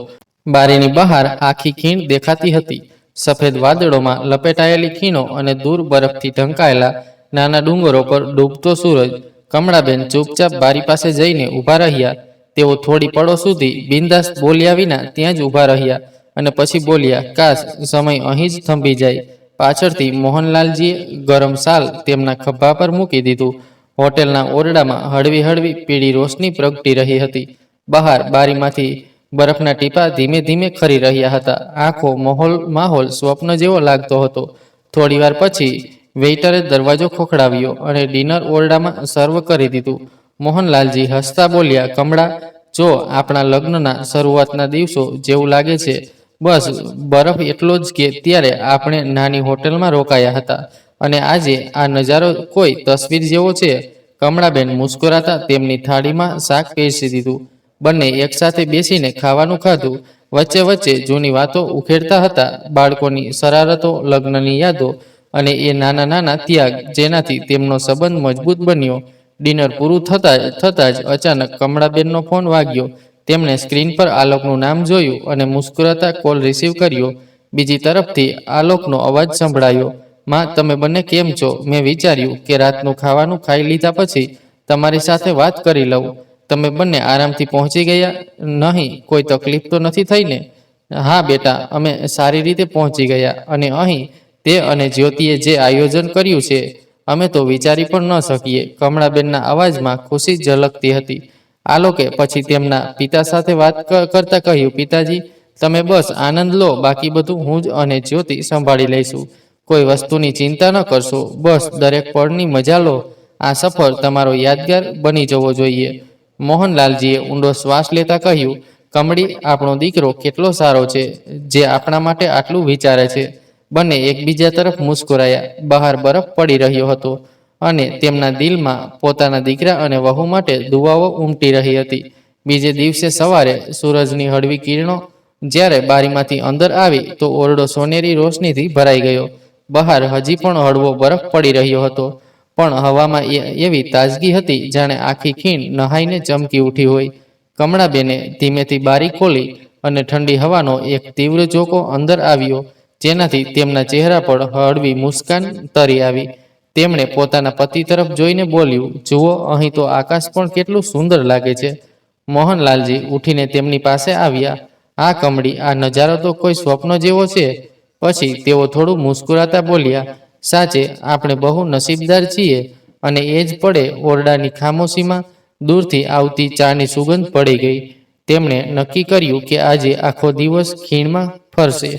બારીની બહાર આખી ખીણ દેખાતી હતી. સફેદ વાદળોમાં લપેટાયેલી ખીણો અને દૂર બરફથી ઢંકાયેલા નાના ડુંગરો પર ડૂબતો સૂરજ. કમળાબેન ચૂપચાપ બારી પાસે જઈને ઊભા રહ્યા. તેઓ થોડી પળો સુધી બિંદાસ બોલ્યા વિના ત્યાં જ ઊભા રહ્યા અને પછી બોલ્યા, કાશ સમય અહીં જ થંભી જાય. પાછળથી મોહનલાલજીએ ગરમ શાલ તેમના ખભા પર મૂકી દીધું. હોટેલના ઓરડામાં હળવી હળવી પીળી રોશની પ્રગટી રહી હતી. બહાર બારીમાંથી બરફના ટીપા ધીમે ધીમે ખરી રહ્યા હતા. આખો માહોલ સ્વપ્ન જેવો લાગતો હતો. થોડીવાર પછી વેઇટરે દરવાજો ખખડાવ્યો અને ડિનર ઓરડામાં સર્વ કરી દીધું. મોહનલાલજી હસતા બોલ્યા, કમળા, જો આપણા લગ્નના શરૂઆતના દિવસો જેવું લાગે છે. બસ બરફ એટલો જ કે ત્યારે આપણે નાની હોટેલમાં રોકાયા હતા અને આજે આ નજારો કોઈ તસવીર જેવો છે. કમળાબેન મુસ્કુરાતા તેમની થાળીમાં શાક પીરસી દીધું. બંને એકસાથે બેસીને ખાવાનું ખાધું. વચ્ચે વચ્ચે જૂની વાતો ઉખેડતા હતા. બાળકોની શરારતો, લગ્નની યાદો અને એ નાના નાના ત્યાગ જેનાથી તેમનો સંબંધ મજબૂત બન્યો. ડિનર પૂરું થતાં જ અચાનક કમળાબેનનો ફોન વાગ્યો. તેમણે સ્ક્રીન પર આલોકનું નામ જોયું અને મુસ્કુરાતા કોલ રિસીવ કર્યો. બીજી તરફથી આલોકનો અવાજ સંભળાયો, માં, તમે બંને કેમ છો? મેં વિચાર્યું કે રાતનું ખાવાનું ખાઈ લીધા પછી તમારી સાથે વાત કરી લઉં. તમે બંને આરામથી પહોંચી ગયા? નહીં, કોઈ તકલીફ તો નથી થઈ ને? હા બેટા, અમે સારી રીતે પહોંચી ગયા અને અહીં તે અને જ્યોતિએ જે આયોજન કર્યું છે, અમે તો વિચારી પણ ન શકીએ. કમળાબેનના અવાજમાં ખુશી ઝલકતી હતી. આલોકે પછી તેમના પિતા સાથે વાત કરતા કહ્યું, પિતાજી, તમે બસ આનંદ લો, બાકી બધું હું જ અને જ્યોતિ સંભાળી લઈશું. કોઈ વસ્તુની ચિંતા ન કરશો. બસ દરેક પળની મજા લો. આ સફર તમારો યાદગાર બની જવો જોઈએ. મોહનલાલજીએ ઊંડો શ્વાસ લેતા કહ્યું, કમળી, આપણો દીકરો કેટલો સારો છે જે આપણા માટે આટલું વિચારે છે. બંને એકબીજા તરફ મુસ્કુરાયા. બહાર બરફ પડી રહ્યો હતો અને તેમના દિલમાં પોતાના દીકરા અને વહુ માટે દુઆઓ ઉમટી રહી હતી. બીજે દિવસે સવારે સૂરજની હળવી કિરણો જ્યારે બારીમાંથી અંદર આવી તો ઓરડો સોનેરી રોશનીથી ભરાઈ ગયો. બહાર હજી પણ હળવો બરફ પડી રહ્યો હતો, પણ હવામાં એવી તાજગી હતી જાણે આખી ખીણ નહાઈને ચમકી ઉઠી હોય. કમળાબેને ધીમેથી બારી ખોલી અને ઠંડી હવાનો એક તીવ્ર ઝોકો અંદર આવ્યો, જેનાથી તેમના ચહેરા પર હળવી મુસ્કાન તરી આવી. તેમણે પોતાના પતિ તરફ જોઈને બોલ્યું, જુઓ, અહીં તો આકાશ પણ કેટલું સુંદર લાગે છે. મોહનલાલજી ઉઠીને તેમની પાસે આવ્યા. હા કમળી, આ નજારો તો કોઈ સ્વપ્ન જેવો છે. પછી તેઓ થોડું મુસ્કુરાતા બોલ્યા, સાચે આપણે બહુ નસીબદાર છીએ. અને એ જ પડે ઓરડાની ખામોશીમાં દૂરથી આવતી ચાની સુગંધ પડી ગઈ. તેમણે નક્કી કર્યું કે આજે આખો દિવસ ખીણમાં ફરશે,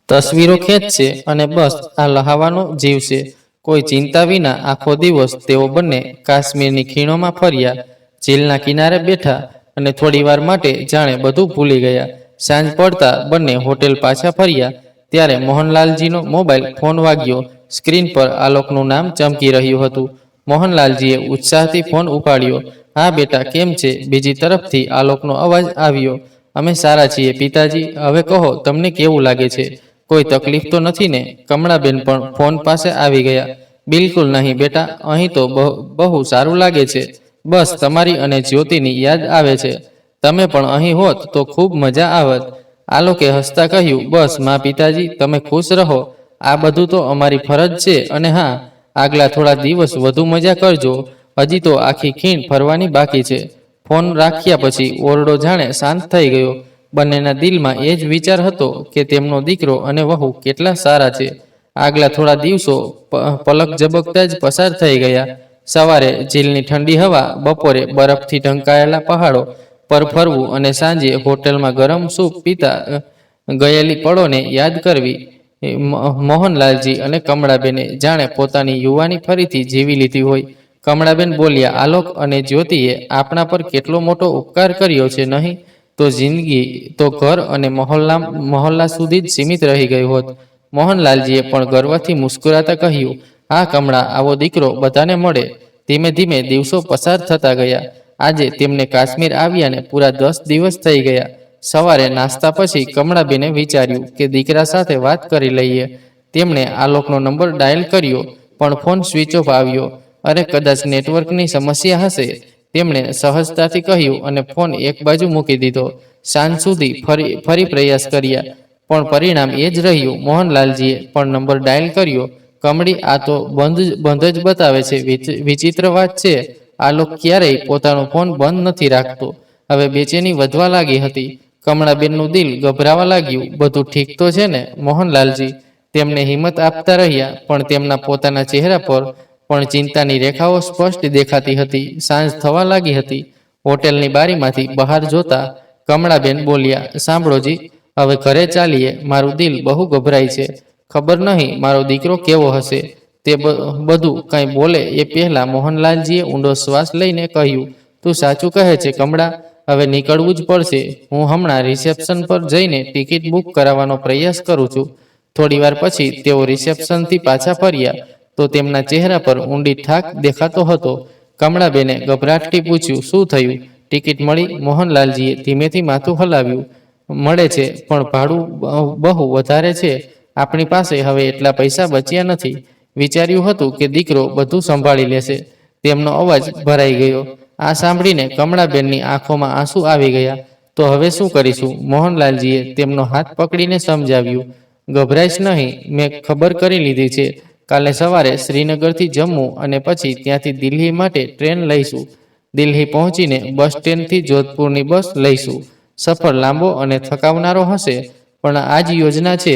તસવીરો ખેંચશે અને બસ આ લહાવાનો જીવશે. કોઈ ચિંતા વિના આખો દિવસ તેઓ બંને કાશ્મીરની ખીણોમાં ફર્યા, ઝીલના કિનારે બેઠા અને થોડીવાર માટે જાણે બધું ભૂલી ગયા. સાંજ પડતા બંને હોટેલ પાછા ફર્યા ત્યારે મોહનલાલજીનો મોબાઈલ ફોન વાગ્યો. સ્ક્રીન પર આલોકનું નામ ચમકી રહ્યું હતું. મોહનલાલજીએ ઉત્સાહથી ફોન ઉપાડ્યો. હા બેટા, કેમ છે? બીજી તરફથી આલોકનો અવાજ આવ્યો. અમે સારા છીએ પિતાજી. હવે કહો, તમને કેવું લાગે છે? કોઈ તકલીફ તો નથી ને? કમળાબેન પણ ફોન પાસે આવી ગયા. બિલકુલ નહીં બેટા, અહીં તો બહુ સારું લાગે છે. બસ તમારી અને જ્યોતિની યાદ આવે છે. તમે પણ અહીં હોત તો ખૂબ મજા આવત. આલોકે હસતા કહ્યું, બસ માં પિતાજી, તમે ખુશ રહો. આ બધું તો અમારી ફરજ છે. અને હા, આગલા થોડા દિવસ વધુ મજા કરજો. હજી તો આખી ખીણ ફરવાની બાકી છે. ફોન રાખ્યા પછી ઓરડો જાણે શાંત થઈ ગયો. બંનેના દિલમાં એ જ વિચાર હતો કે તેમનો દીકરો અને વહુ કેટલા સારા છે. આગલા થોડા દિવસો પલક ઝબકતા જ પસાર થઈ ગયા. સવારે ઝીલની ઠંડી હવા, બપોરે બરફથી ઢંકાયેલા પહાડો પર ફરવું અને સાંજે હોટલમાં ગરમ સૂપ પીતા ગયેલી પળોને યાદ કરવી. મોહનલાલજી અને કમળાબેને જાણે પોતાની યુવાની ફરીથી જીવી લીધી હોય. કમળાબેન બોલ્યા, આલોક અને જ્યોતિએ આપણા પર કેટલો મોટો ઉપકાર કર્યો છે નહીં? તો જિંદગી તો ઘર અને મહોલ્લા સુધી જ સીમિત રહી ગઈ હોત. મોહનલાલજીએ પણ ગર્વથી મુસ્કુરાતા કહ્યું, હા કમળા, આવો દીકરો બધાને મળે. ધીમે ધીમે દિવસો પસાર થતા ગયા. આજે તેમને કાશ્મીર આવ્યાને પૂરા 10 દિવસ થઈ ગયા. સવારે નાસ્તા પછી કમળાબેને વિચાર્યું કે દીકરા સાથે વાત કરી લઈએ. તેમણે આલોકનો નંબર ડાયલ કર્યો, પણ ફોન સ્વિચ ઓફ આવ્યો. અરે, કદાચ નેટવર્કની સમસ્યા હશે, તેમણે સહજતાથી કહ્યું અને ફોન એક બાજુ મૂકી દીધો. સાંજ સુધી ફરી પ્રયાસ કર્યા, પણ પરિણામ એ જ રહ્યું. મોહનલાલજીએ પણ નંબર ડાયલ કર્યો. કમળી, આ તો બંધ જ બતાવે છે. વિચિત્ર વાત છે, આલોક ક્યારેય પોતાનો ફોન બંધ નથી રાખતો. હવે બેચેની વધવા લાગી હતી. કમળાબેનનું દિલ ગભરાવા લાગ્યું. બધું ઠીક તો છે ને? મોહનલાલજી તેમને હિંમત આપતા રહ્યા, પણ તેમના પોતાના ચહેરા પર પણ ચિંતાની રેખાઓ સ્પષ્ટ દેખાતી હતી. સાંજ થવા લાગી હતી. હોટેલની બારીમાંથી બહાર જોતા કમળાબેન બોલ્યા, સાંભળોજી, હવે ઘરે ચાલીએ. મારું દિલ બહુ ગભરાય છે. ખબર નહીં મારો દીકરો કેવો હશે. તે બધું કંઈ બોલે એ પહેલા મોહનલાલજીએ ઊંડો શ્વાસ લઈને કહ્યું, તું સાચું કહે છે કમળા, હવે નીકળવું જ પડશે. હું હમણાં રિસેપ્શન પર જઈને ટિકિટ બુક કરાવવાનો પ્રયાસ કરું છું. થોડીવાર પછી તેઓ રિસેપ્શનથી પાછા ફર્યા તો તેમના ચહેરા પર ઊંડી થાક દેખાતો હતો. કમળાબેને ગભરાટથી પૂછ્યું, શું થયું? ટિકિટ મળી? મોહનલાલજીએ ધીમેથી માથું હલાવ્યું. મળે છે, પણ ભાડું બહુ વધારે છે. આપણી પાસે હવે એટલા પૈસા બચ્યા નથી. વિચાર્યું હતું કે દીકરો બધું સંભાળી લેશે. તેમનો અવાજ ભરાઈ ગયો. આ સાંભળીને કમળાબેનની આંખોમાં આંસુ આવી ગયા. તો હવે શું કરીશું? મોહનલાલજીએ તેમનો હાથ પકડીને સમજાવ્યું. ગભરાઈશ નહીં, મેં ખબર કરી લીધી છે. કાલે સવારે શ્રીનગરથી જમ્મુ અને પછી ત્યાંથી દિલ્હી માટે ટ્રેન લઈશું. દિલ્હી પહોંચીને બસ સ્ટેન્ડથી જોધપુરની બસ લઈશું. સફર લાંબો અને થકાવનારો હશે, પણ આ જ યોજના છે.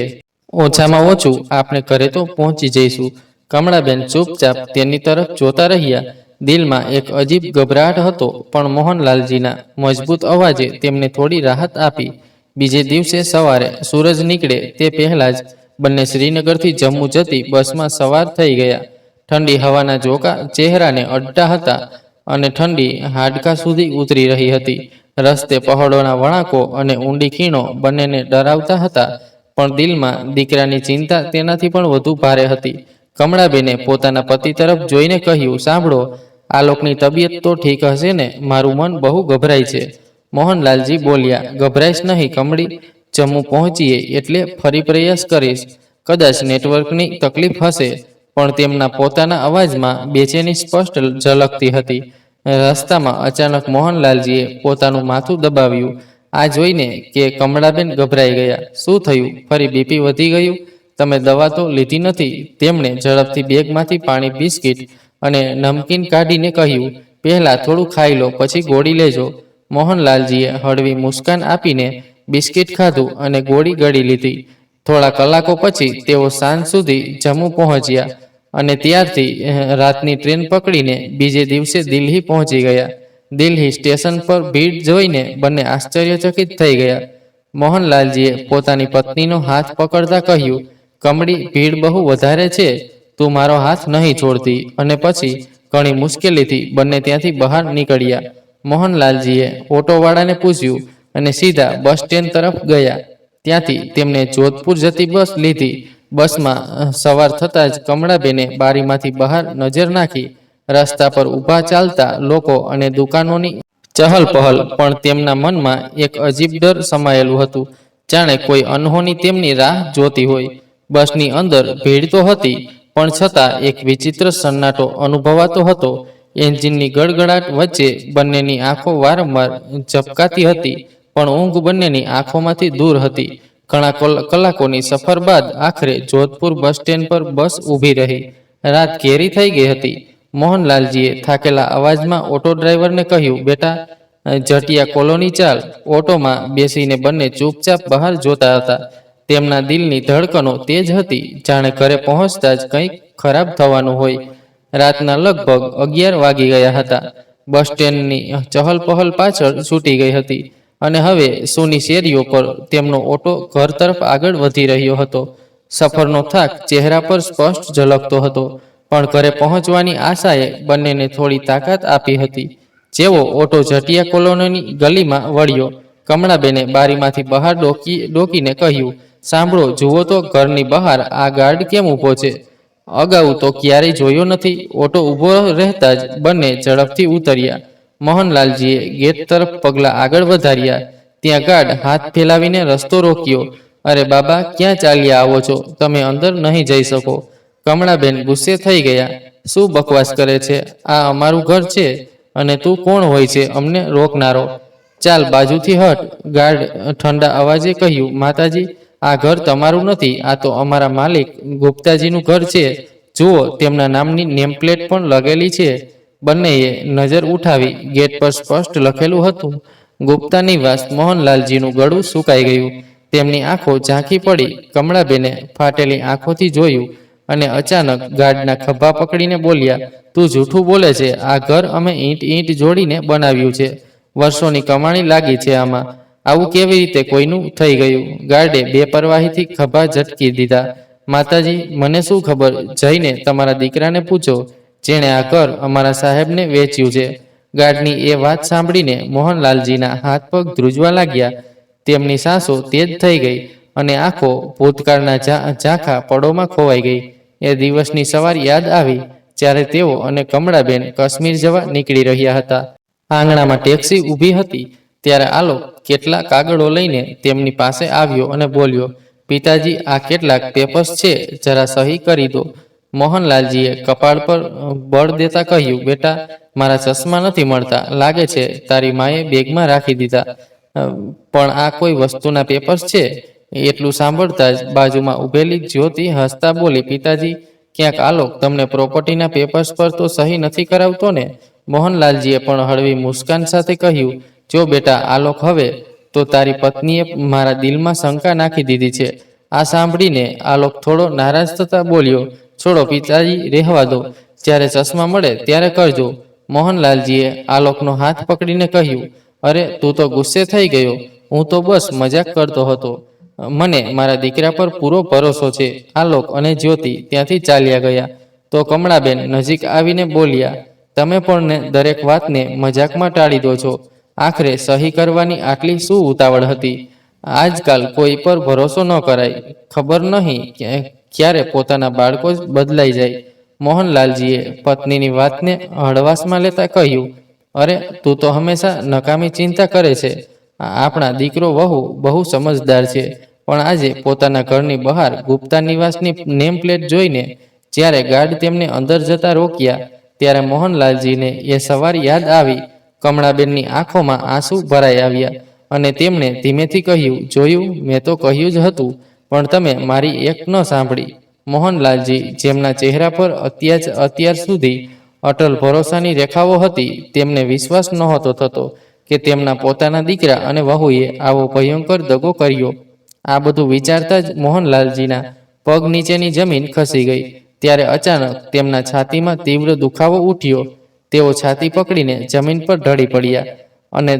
ઓછામાં ઓછું આપણે ઘરે તો પહોંચી જઈશું. કમળાબેન ચૂપચાપ તેની તરફ જોતા રહ્યા. દિલમાં એક અજીબ ગભરાટ હતો, પણ મોહનલાલજીના મજબૂત અવાજે તેમને થોડી રાહત આપી. બીજે દિવસે સવારે સૂરજ નીકળે તે પહેલા જ બંને શ્રીનગરથી જમ્મુ જતી બસમાં સવાર થઈ ગયા. ઠંડી હવાના ઝોકા ચહેરાને અડતા હતા અને ઠંડી હાડકાં સુધી ઉતરી રહી હતી. રસ્તે પહાડોના વળાંકો અને ઊંડી ખીણો બંનેને ડરાવતા હતા, પણ દિલમાં દીકરાની ચિંતા તેનાથી પણ વધુ ભારે હતી. કમળાબેને પોતાના પતિ તરફ જોઈને કહ્યું, સાંભળો, આલોકની તબિયત તો ઠીક હશે ને? મારું મન બહુ ગભરાય છે. મોહનલાલજી બોલ્યા, ગભરાઈશ નહીં કમળી, જમ્મુ પહોંચીએ એટલે ફરી પ્રયાસ કરીશ. કદાચ નેટવર્કની તકલીફ હશે, પણ તેમના પોતાના અવાજમાં બેચેની સ્પષ્ટ ઝલકતી હતી. રસ્તામાં અચાનક મોહનલાલજીએ પોતાનું માથું દબાવ્યું. આ જોઈને કે કમળાબેન ગભરાઈ ગયા. શું થયું? ફરી બીપી વધી ગયું? તમે દવા તો લીધી નથી? તેમણે ઝડપથી બેગમાંથી પાણી, બિસ્કિટ અને નમકીન કાઢીને કહ્યું, પહેલા થોડું ખાઈ લો, પછી ગોળી લેજો. મોહનલાલજીએ હળવી મુસ્કાન આપીને બિસ્કિટ ખાધું અને ગોળી ગળી લીધી. થોડા કલાકો પછી તેઓ સાંજ સુધી જમ્મુ પહોંચ્યા અને ત્યારથી રાતની ટ્રેન પકડીને બીજે દિવસે દિલ્હી પહોંચી ગયા. દિલ્હી સ્ટેશન પર ભીડ જોઈને બંને આશ્ચર્યચકિત થઈ ગયા. મોહનલાલજીએ પોતાની પત્નીનો હાથ પકડતા કહ્યું, કમળી, ભીડ બહુ વધારે છે, તું મારો હાથ નહીં છોડતી. અને પછી ઘણી મુશ્કેલીથી બંને ત્યાંથી બહાર નીકળ્યા. મોહનલાલજીએ ઓટોવાળાને પૂછ્યું અને સીધા બસ સ્ટેન્ડ તરફ ગયા. ત્યાંથી તેમને જોધપુર જતી બસ લીધી. બસમાં સવાર થતાં જ કમળાબેને બારીમાંથી બહાર નજર નાખી. રસ્તા પર ઊભા ચાલતા લોકો અને દુકાનોની ચહલ પહલ, પણ તેમના મનમાં એક અજીબ ડર સમાયેલું હતું, જાણે કોઈ અનહોની તેમની રાહ જોતી હોય. બસની અંદર ભીડ તો હતી, પણ છતાં એક વિચિત્ર સન્નાટો અનુભવાતો હતો. એન્જિનની ગડગડાટ વચ્ચે બંનેની આંખો વારંવાર ઝબકાતી હતી, પણ ઊંઘ બંનેની આંખોમાંથી દૂર હતી. ઘણા કલાકોની સફર બાદ આખરે જોધપુર બસ સ્ટેન્ડ પર બસ ઊભી રહી. રાત ઘેરી થઈ ગઈ હતી. મોહનલાલજીએ થાકેલા અવાજમાં ઓટો ડ્રાઈવરને કહ્યું, બેટા, જટિયા કોલોની ચાલ. ઓટોમાં બેસીને બંને ચૂપચાપ બહાર જોતા હતા. તેમના દિલની ધડકનો તેજ હતી, જાણે ઘરે પહોંચતા જ કંઈક ખરાબ થવાનું હોય. રાતના લગભગ 11 વાગી ગયા હતા. બસ સ્ટેન્ડની ચહલપહલ પાછળ છૂટી ગઈ હતી અને હવે સૂની શેરીઓ પર તેમનો ઓટો ઘર તરફ આગળ વધી રહ્યો હતો. સફરનો થાક ચહેરા પર સ્પષ્ટ ઝલકતો હતો, પણ ઘરે પહોંચવાની આશાએ બંનેને થોડી તાકાત આપી હતી. જેવો ઓટો જટિયા કોલોનીની ગલીમાં વળ્યો, કમળાબેને બારીમાંથી બહાર ડોકીને કહ્યું, સાંભળો, જુઓ તો ઘરની બહાર આ ગાર્ડ કેમ ઊભો છે? અગાઉ તો ક્યારેય જોયો નથી. ઓટો ઊભો રહેતા જ બંને ઝડપથી ઉતર્યા. મોહનલાલજીએ ગેટ તરફ પગલાં આગળ વધાર્યા. ત્યાં ગાર્ડ હાથ ફેલાવીને રસ્તો રોક્યો. અરે બાબા, ક્યાં ચાલ્યા આવો છો? તમે અંદર નહીં જઈ શકો. કમળાબેન ગુસ્સે થઈ ગયા. શું બકવાસ કરે છે? આ અમારું ઘર છે અને તું કોણ હોય છે અમને રોકનારો? ચાલ બાજુથી હટ. ગાર્ડ ઠંડા અવાજે કહ્યું, માતાજી, આ ઘર તમારું નથી, આ તો અમારા માલિક ગુપ્તાજીનું ઘર છે. જુઓ, તેમના નામની નેમપ્લેટ પણ લગેલી છે. બંનેએ નજર ઉઠાવી. ગેટ પર સ્પષ્ટ લખેલું હતું, ગુપ્તા નિવાસ. મોહનલાલજીનું ગળું સુકાઈ ગયું. તેમની આંખો ઝાંખી પડી. કમળાબેને ફાટેલી આંખોથી જોયું અને અચાનક ગાર્ડના ખભા પકડીને બોલ્યા, તું જૂઠું બોલે છે. આ ઘર અમે ઈંટ જોડીને બનાવ્યું છે. વર્ષોની કમાણી લાગી છે આમાં. આવું કેવી રીતે કોઈનું થઈ ગયું? ગાર્ડે બેપરવાહીથી ખભા ઝટકી દીધા. માતાજી, મને શું ખબર? જઈને તમારા દીકરાને પૂછો, જેણે આ ઘર અમારા સાહેબને વેચ્યું છે. ગાર્ડની એ વાત સાંભળીને મોહનલાલજીના હાથ પગ ધ્રુજવા લાગ્યા. તેમની સાંસો તેજ થઈ ગઈ અને આંખો ભૂતકાળના ઝાંખા પડોમાં ખોવાઈ ગઈ. એ દિવસની સવાર યાદ આવી જ્યારે તેઓ અને કમળાબેન કાશ્મીર જવા નીકળી રહ્યા હતા. આંગણામાં ટેક્સી ઊભી હતી ત્યારે આલોક કેટલાક કાગળો લઈને તેમની પાસે આવ્યો અને બોલ્યો, પિતાજી, આ કેટલાક પેપર્સ છે, જરા સહી કરી દો. મોહનલાલજીએ કપાળ પર બળ દેતા કહ્યું, બેટા, મારા ચશ્મા નથી મળતા. લાગે છે તારી માએ બેગમાં રાખી દીધા. પણ આ કોઈ વસ્તુના પેપર્સ છે? એટલું સાંભળતા જ બાજુમાં ઊભેલી જ્યોતિ હસતા બોલી, પિતાજી, ક્યાંક આલોક તમને પ્રોપર્ટીના પેપર્સ પર તો સહી નથી કરાવતો ને? મોહનલાલજીએ પણ હળવી મુસ્કાન સાથે કહ્યું, જો બેટા આલોક, હવે તો તારી પત્નીએ મારા દિલમાં શંકા નાખી દીધી છે. આ સાંભળીને આલોક થોડો નારાજ થતા બોલ્યો, છોડો પિતાજી, રહેવા દો. જ્યારે ચશ્મા મળે ત્યારે કરજો. મોહનલાલજીએ આલોકનો હાથ પકડીને કહ્યું, અરે, તું તો ગુસ્સે થઈ ગયો. હું તો બસ મજાક કરતો હતો. મને મારા દીકરા પર પૂરો ભરોસો છે. આલોક અને જ્યોતિ ત્યાંથી ચાલ્યા ગયા તો કમળાબેન નજીક આવીને બોલ્યા, તમે પણ દરેક વાતને મજાકમાં ટાળી દો છો. આખરે સહી કરવાની આટલી શું ઉતાવળ હતી? આજકાલ કોઈ પર ભરોસો ન કરાય. ખબર નહીં ક્યારે પોતાના બાળકો જ બદલાઈ જાય. મોહનલાલજીએ પત્નીની વાતને હળવાશમાં લેતા કહ્યું, અરે, તું તો હંમેશા નકામી ચિંતા કરે છે. આપણા દીકરો વહુ બહુ સમજદાર છે, પણ આજે પોતાના ઘરની બહાર ગુપ્તા નિવાસની નેમ પ્લેટ જોઈને જ્યારે ગાર્ડ તેમને અંદર જતા રોક્યા ત્યારે મોહનલાલજીને એ સવાર યાદ આવી. કમળાબેનની આંખોમાં આંસુ ભરાઈ આવ્યા અને તેમણે ધીમેથી કહ્યું, જોયું, મેં તો કહ્યું જ હતું, પણ તમે મારી એક ન સાંભળી. મોહનલાલજી, જેમના ચહેરા પર અત્યાર સુધી અટલ ભરોસાની રેખાઓ હતી, તેમને વિશ્વાસ નહોતો થતો કે તેમના પોતાના દીકરા અને વહુએ આવો ભયંકર દગો કર્યો. આ બધું વિચારતા જ મોહનલાલજીના પગ નીચેની જમીન ખસી ગઈ. ત્યારે અચાનક તેમના છાતીમાં તીવ્ર દુખાવો ઉઠ્યો. તેઓ છાતી પકડીને જમીન પર ઢળી પડ્યા અને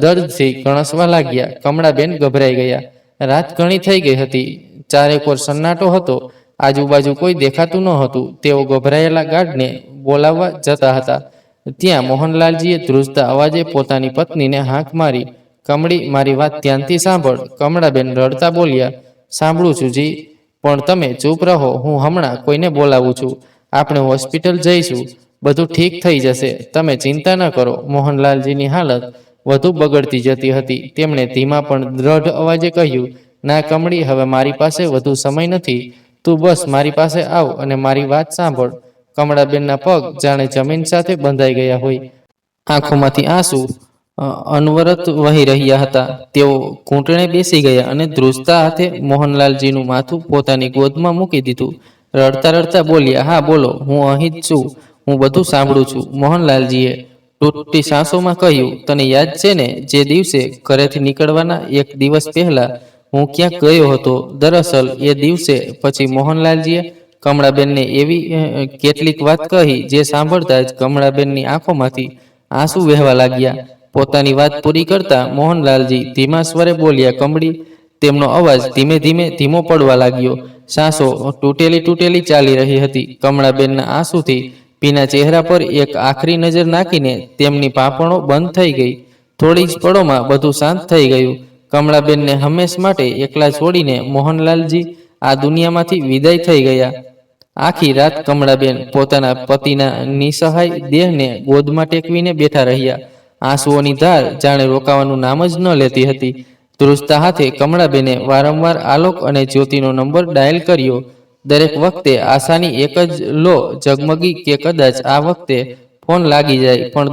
દર્દથી ગણસવા લાગ્યા. કમળાબેન ગભરાઈ ગયા. રાત ઘણી થઈ ગઈ હતી. ચારેકોર સન્નાટો હતો. આજુબાજુ કોઈ દેખાતું ન હતું. તેઓ ગભરાયેલા ગાર્ડને બોલાવવા જતા હતા. ત્યાં મોહનલાલજીએ ધ્રુજતા અવાજે પોતાની પત્નીને હાંક મારી, કમળી, મારી વાત ધ્યાનથી સાંભળ. કમળાબેન રડતા બોલ્યા, સાંભળું છું જી, પણ તમે ચૂપ રહો. હું હમણાં કોઈને બોલાવું છું. આપણે હોસ્પિટલ જઈશું. બધું ઠીક થઈ જશે. તમે ચિંતા ન કરો. મોહનલાલજીની હાલત વધુ બગડતી જતી હતી. તેમણે ધીમા પણ દ્રઢ અવાજે કહ્યું, ના કમળી, હવે મારી પાસે વધુ સમય નથી. તું બસ મારી પાસે આવ અને મારી વાત સાંભળ. કમળાબેનના પગ જાણે જમીન સાથે બંધાઈ ગયા હોય. આંખોમાંથી આંસુ અનવરત વહી રહ્યા હતા. તેઓ ઘૂંટણે બેસી ગયા અને ધ્રુજતા હાથે મોહનલાલજીનું માથું પોતાની ગોદમાં મૂકી દીધું. રડતા રડતા બોલ્યા, હા બોલો, હું અહીં જ છું. હું બધું સાંભળું છું. મોહનલાલજીએ તૂટતી સાંસોમાં કહ્યું, તને યાદ છે ને જે દિવસે ઘરેથી નીકળવાના એક દિવસ પહેલા હું ક્યાંક ગયો હતો? દરઅસલ એ દિવસે પછી મોહનલાલજીએ કમળાબેનને એવી કેટલીક વાત કહી જે સાંભળતા જ કમળાબેનની આંખોમાંથી આંસુ વહેવા લાગ્યા. પોતાની વાત પૂરી કરતા મોહનલાલજી ધીમા સ્વરે બોલ્યા, કમળી. તેમનો અવાજ ધીમે ધીમે ધીમો પડવા લાગ્યો. સાંસો તૂટેલી ચાલી રહી હતી. કમળાબેનના આંસુથી ભીના ચહેરા પર એક આખરી નજર નાખીને તેમની પાંપણો બંધ થઈ ગઈ. થોડી જ પળોમાં બધું શાંત થઈ ગયું. કમળાબેનને હંમેશ માટે એકલા છોડીને મોહનલાલજી આ દુનિયામાંથી વિદાય થઈ ગયા. આખી રાત કમળાબેન પોતાના પતિના નિસહાય દેહને ગોદમાં ટેકવીને બેઠા રહ્યા. આંસુઓની ધાર જાણે રોકાવાનું નામ જ ન લેતી હતી. ધ્રુજતા હાથે કમળાબેને વારંવાર આલોક અને જ્યોતિનો નંબર ડાયલ કર્યો. દરેક વખતે આશાની એક જ લો ઝગમગી કે કદાચ આ વખતે ફોન લાગી જાય, પણ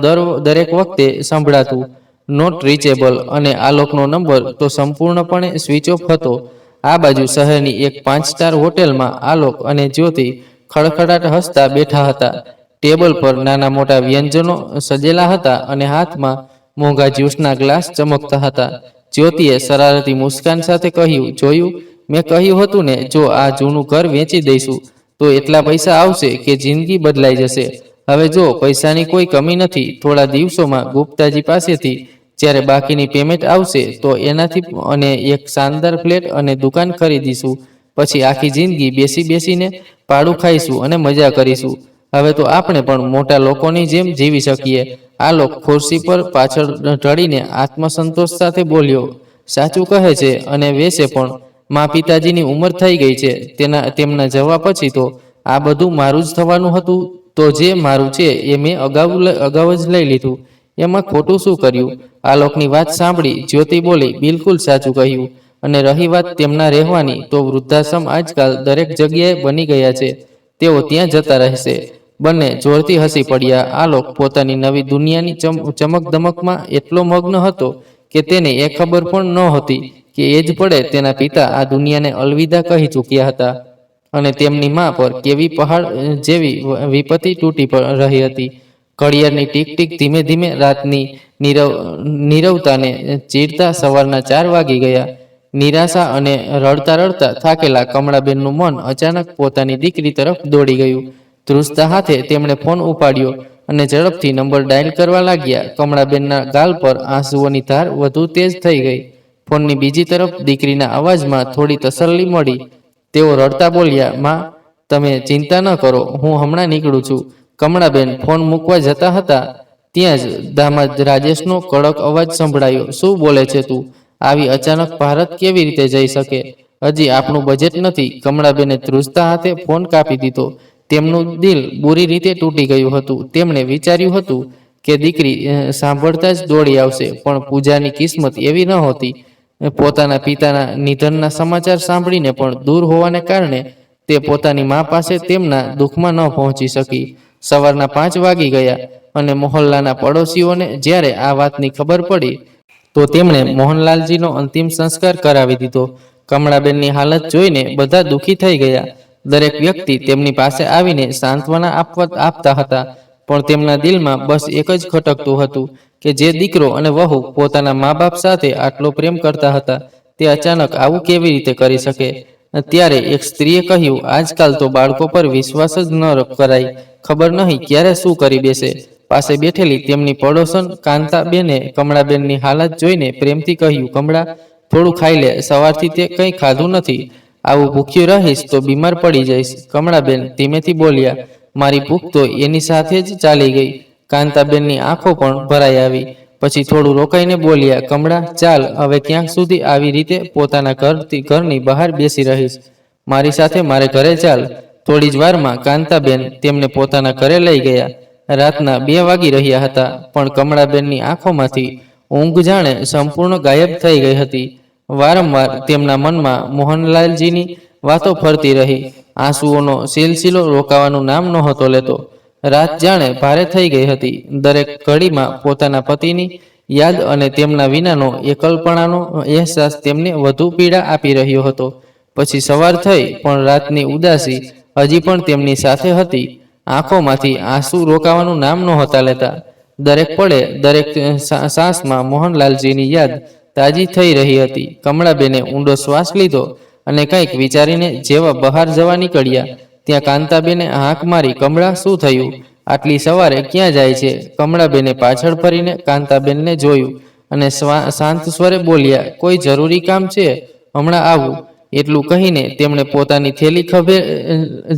દરેક વખતે સંભળાતું નોટ રીચેબલ, અને આલોકનો નંબર તો સંપૂર્ણપણે સ્વિચ ઓફ હતો. આ બાજુ શહેરની એક 5 સ્ટાર હોટેલમાં આલોક અને જ્યોતિ ખડખડાટ હસતા બેઠા હતા. ટેબલ પર નાના મોટા વ્યંજનો સજેલા હતા અને હાથમાં મોંઘા જ્યુસના ગ્લાસ ચમકતા હતા. જ્યોતિએ શરારતી મુસ્કાન સાથે કહ્યું, જોયું, મેં કહ્યું હતું ને, જો આ જૂનું ઘર વેચી દઈશું તો એટલા પૈસા આવશે કે જિંદગી બદલાઈ જશે. હવે જો પૈસાની કોઈ કમી નથી. થોડા દિવસોમાં ગુપ્તાજી પાસેથી જ્યારે બાકીની પેમેન્ટ આવશે તો એનાથી અને એક શાનદાર ફ્લેટ અને દુકાન ખરીદીશું. પછી આખી જિંદગી બેસીને પાડું ખાઈશું અને મજા કરીશું. હવે તો આપણે પણ મોટા લોકોની જેમ જીવી શકીએ. આલોક ખુરશી પર પાછળ ઢળીને આત્મસંતોષ સાથે બોલ્યો, સાચું કહે છે અને વેસે પણ. મા પિતાજીની ઉંમર થઈ ગઈ છે. તેમના જવા પછી તો આ બધું મારું જ થવાનું હતું. તો જે મારું છે એ મેં અગાઉ જ લઈ લીધું. એમાં ખોટું શું કર્યું? આલોકની વાત સાંભળી જ્યોતિ બોલી, બિલકુલ સાચું કહ્યું. અને રહી વાત તેમના રહેવાની, તો વૃદ્ધાશ્રમ આજકાલ દરેક જગ્યાએ બની ગયા છે. તેઓ ત્યાં જતા રહેશે. બંને જોરથી હસી પડ્યા. આલોક પોતાની નવી દુનિયાની ચમકદમકમાં એટલો મગ્ન હતો કે તેને એ ખબર પણ નહોતી કે એ જ પડે તેના પિતા આ દુનિયાને અલવિદા કહી ચૂક્યા હતા અને તેમની મા પર કેવી પહાડ જેવી વિપત્તિ તૂટી રહી હતી. ઘડિયાળની ટીક ટીક ધીમે ધીમે રાતની નીરવતાને ચીરતા સવારના 4 વાગી ગયા. નિરાશા અને રડતા થાકેલા કમળાબેનનું મન અચાનક પોતાની દીકરી તરફ દોડી ગયું. ધ્રુજતા હાથે તેમણે ફોન ઉપાડ્યો અને ઝડપથી નંબર ડાયલ કરવા લાગ્યા. કમળાબેનના ગાલ પર આંસુઓની ધાર વધુ તેજ થઈ ગઈ. ફોનની બીજી તરફ દીકરીના અવાજમાં થોડી તસલ્લી મળી. તેઓ રડતા બોલ્યા, માં, તમે ચિંતા ન કરો, હું હમણાં નીકળું છું. કમળાબેન ફોન મૂકવા જતા હતા ત્યાં જ દામાદ રાજેશનો કડક અવાજ સંભળાયો, શું બોલે છે તું? આવી અચાનક ભારત કેવી રીતે જઈ શકે? હજી આપણું બજેટ નથી. કમળાબેને ધ્રુજતા હાથે ફોન કાપી દીધો. તેમનું દિલ બુરી રીતે તૂટી ગયું હતું. તેમણે વિચાર્યું હતું કે દીકરી સાંભળતા જ દોડી આવશે, પણ પૂજાની કિસ્મત એવી નહોતી. પોતાના પિતાના નિધનના સમાચાર સાંભળીને પણ દૂર હોવાને કારણે તે પોતાની મા પાસે તેમના દુઃખમાં ન પહોંચી શકી. સવારના 5 વાગી ગયા અને મોહલ્લાના પડોશીઓને જ્યારે આ વાતની ખબર પડી તો તેમણે મોહનલાલજીનો અંતિમ સંસ્કાર કરાવી દીધો. કમળાબેનની હાલત જોઈને બધા દુઃખી થઈ ગયા. દરેક વ્યક્તિ તેમની પાસે આવીને સાંત્વના આપતા હતા, પણ તેમના દિલમાં બસ એક જ ખટકતું હતું કે જે દીકરો અને વહુ પોતાના મા બાપ સાથે આટલો પ્રેમ કરતા હતા તે અચાનક આવું કેવી રીતે કરી શકે? ત્યારે એક સ્ત્રીએ કહ્યું, આજકાલ તો બાળકો પર વિશ્વાસ જ ન કરાય. ખબર નહીં ક્યારે શું કરી બેસે. પાસે બેઠેલી તેમની પડોશન કાંતાબેને કમળાબેનની હાલત જોઈને પ્રેમથી કહ્યું, કમળા, થોડું ખાઈ લે, સવારથી તે કંઈ ખાધું નથી. આવું ભૂખ્યું રહીશ તો બીમાર પડી જઈશ. કમળાબેન ધીમેથી બોલ્યા, મારી ભૂખ તો એની સાથે જ ચાલી ગઈ. કાંતાબેનની આંખો પણ ભરાઈ આવી. પછી થોડું રોકાઈને બોલ્યા, કમળા, ચાલ, હવે ક્યાંક સુધી આવી રીતે પોતાના ઘરની બહાર બેસી રહીશ? મારી સાથે મારે ઘરે ચાલ. થોડી જ વારમાં કાંતાબેન તેમને પોતાના ઘરે લઈ ગયા. રાતના 2 વાગી રહ્યા હતા, પણ કમળાબેનની આંખોમાંથી ઊંઘ જાણે સંપૂર્ણ ગાયબ થઈ ગઈ હતી. વારંવાર તેમના મનમાં મોહનલાલજીની વાતો ફરતી રહી. આંસુઓનો સિલસિલો રોકાવાનું નામ નહોતો લેતો. રાત જાણે ભારે થઈ ગઈ હતી. દરેક ઘડીમાં પોતાના પતિની યાદ અને તેમના વિનાનો એકલપણાનો અહેસાસ તેમને વધુ પીડા આપી રહ્યો હતો. પછી સવાર થઈ, પણ રાતની ઉદાસી હજી પણ તેમની સાથે હતી. આંખોમાંથી આંસુ રોકાવાનું નામ નહોતા લેતા. દરેક પળે દરેક સાંસમાં મોહનલાલજીની યાદ તાજી થઈ રહી હતી. કમળાબેને ઊંડો શ્વાસ લીધો અને કંઈક વિચારીને જેવા બહાર જવા નીકળ્યા ત્યાં કાંતાબેને હાંક મારી, કમળા, શું થયું? આટલી સવારે ક્યાં જાય છે? કમળાબેને પાછળ ફરીને કાંતાબેનને જોયું અને શાંત સ્વરે બોલ્યા, કોઈ જરૂરી કામ છે? હમણાં આવું. એટલું કહીને તેમણે પોતાની થેલી ખભે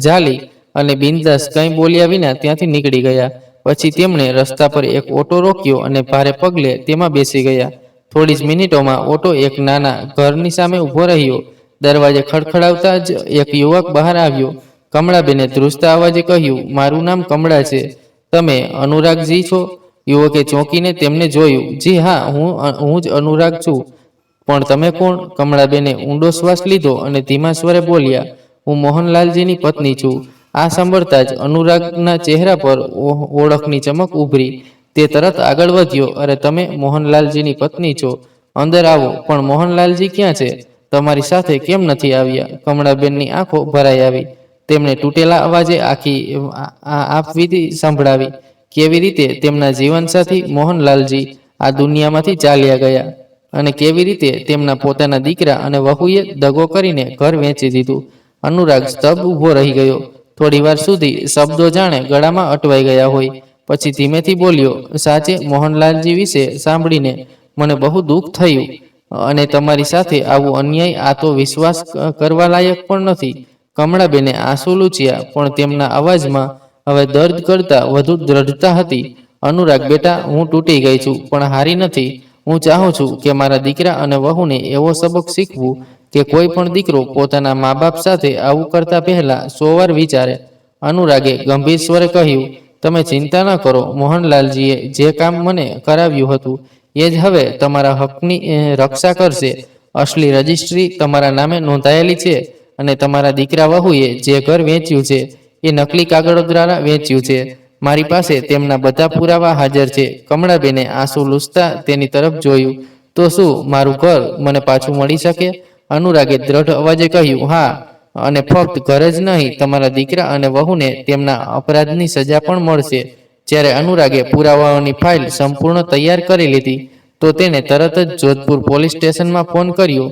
ઝાલી અને બિંદાસ કંઈ બોલ્યા વિના ત્યાંથી નીકળી ગયા. પછી તેમણે રસ્તા પર એક ઓટો રોક્યો અને ભારે પગલે તેમાં બેસી ગયા. થોડી જ મિનિટોમાં ઓટો એક નાના ઘરની સામે ઊભો રહ્યો. દરવાજે ખડખડાવતા જ એક યુવક બહાર આવ્યો. કમળાબેને ધ્રુજતા અવાજે કહ્યું, મારું નામ કમળા છે. તમે અનુરાગજી છો? યુવકે ચોંકીને તેમને જોયું. જી હા, હું જ અનુરાગ છું. પણ તમે કોણ? કમળાબેને ઊંડો શ્વાસ લીધો અને ધીમા સ્વરે બોલ્યા, હું મોહનલાલજીની પત્ની છું. આ સાંભળતા જ અનુરાગના ચહેરા પર ઓળખની ચમક ઉભરી. તે તરત આગળ વધ્યો, અરે તમે મોહનલાલજીની પત્ની છો? અંદર આવો. પણ મોહનલાલજી ક્યાં છે? તમારી સાથે કેમ નથી આવ્યા? કમળાબેનની આંખો ભરાઈ આવી. તેમણે તૂટેલા અવાજે આખી આપવીતી સંભળાવી. કેવી રીતે તેમના જીવનસાથી મોહનલાલજી આ દુનિયામાંથી ચાલ્યા ગયા અને કેવી રીતે તેમના પોતાના દીકરા અને વહુએ દગો કરીને ઘર વેચી દીધું. અનુરાગ સ્તબ્ધ ઊભો રહી ગયો. થોડી વાર સુધી શબ્દો જાણે ગળામાં અટવાઈ ગયા હોય. પછી ધીમેથી બોલ્યો, સાચે મોહનલાલજી વિશે સાંભળીને મને બહુ દુઃખ થયું અને તમારી સાથે આવું અન્યાય આ તો વિશ્વાસ કરવા લાયક પણ નથી. કમળાબેને આંસુ લૂછ્યા, પણ તેમના અવાજમાં હવે દર્દ કરતા વધુ દ્રઢતા હતી. અનુરાગ બેટા, હું તૂટી ગઈ છું, પણ હારી નથી. હું ચાહું છું કે મારા દીકરા અને વહુને એવો સબક શીખવું કે કોઈ પણ દીકરો પોતાના મા બાપ સાથે આવું કરતા પહેલા 100 વાર વિચારે. અનુરાગે ગંભીર સ્વરે કહ્યું, તમે ચિંતા ન કરો. મોહનલાલજીએ જે કામ મને કરાવ્યું હતું એ જ હવે તમારા હકની રક્ષા કરશે. અસલી રજિસ્ટ્રી તમારા નામે નોંધાયેલી છે અને તમારા દીકરા વહુએ જે ઘર વેચ્યું છે એ નકલી કાગળો દ્વારા વેચ્યું છે. મારી પાસે તેમના બધા પુરાવા હાજર છે. કમળાબેને આંસુ લૂછતા તેની તરફ જોયું. તો શું મારું ઘર મને પાછું મળી શકે? અનુરાગે દ્રઢ અવાજે કહ્યું, હા, અને ફક્ત ઘર જ નહીં, તમારા દીકરા અને વહુને તેમના અપરાધની સજા પણ મળશે. જ્યારે અનુરાગે પુરાવાઓની ફાઇલ સંપૂર્ણ તૈયાર કરી લીધી તો તેણે તરત જ જોધપુર પોલીસ સ્ટેશનમાં ફોન કર્યો.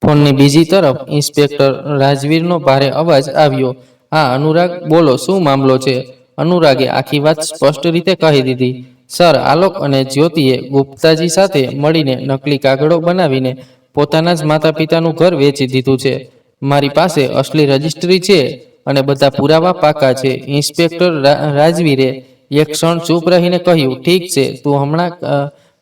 ફોનની બીજી તરફ ઇન્સ્પેક્ટર રાજવીરનો ભારે અવાજ આવ્યો. હા અનુરાગ, બોલો, શું મામલો છે? અનુરાગે આખી વાત સ્પષ્ટ રીતે કહી દીધી. સર, આલોક અને જ્યોતિએ ગુપ્તાજી સાથે મળીને નકલી કાગળો બનાવીને પોતાના જ માતા પિતાનું ઘર વેચી દીધું છે. મારી પાસે અસલી રજિસ્ટ્રી છે અને બધા પુરાવા પાકા છે. ઇન્સ્પેક્ટર રાજવીરે એક ક્ષણ ચૂપ રહીને કહ્યું, ઠીક છે, તું હમણાં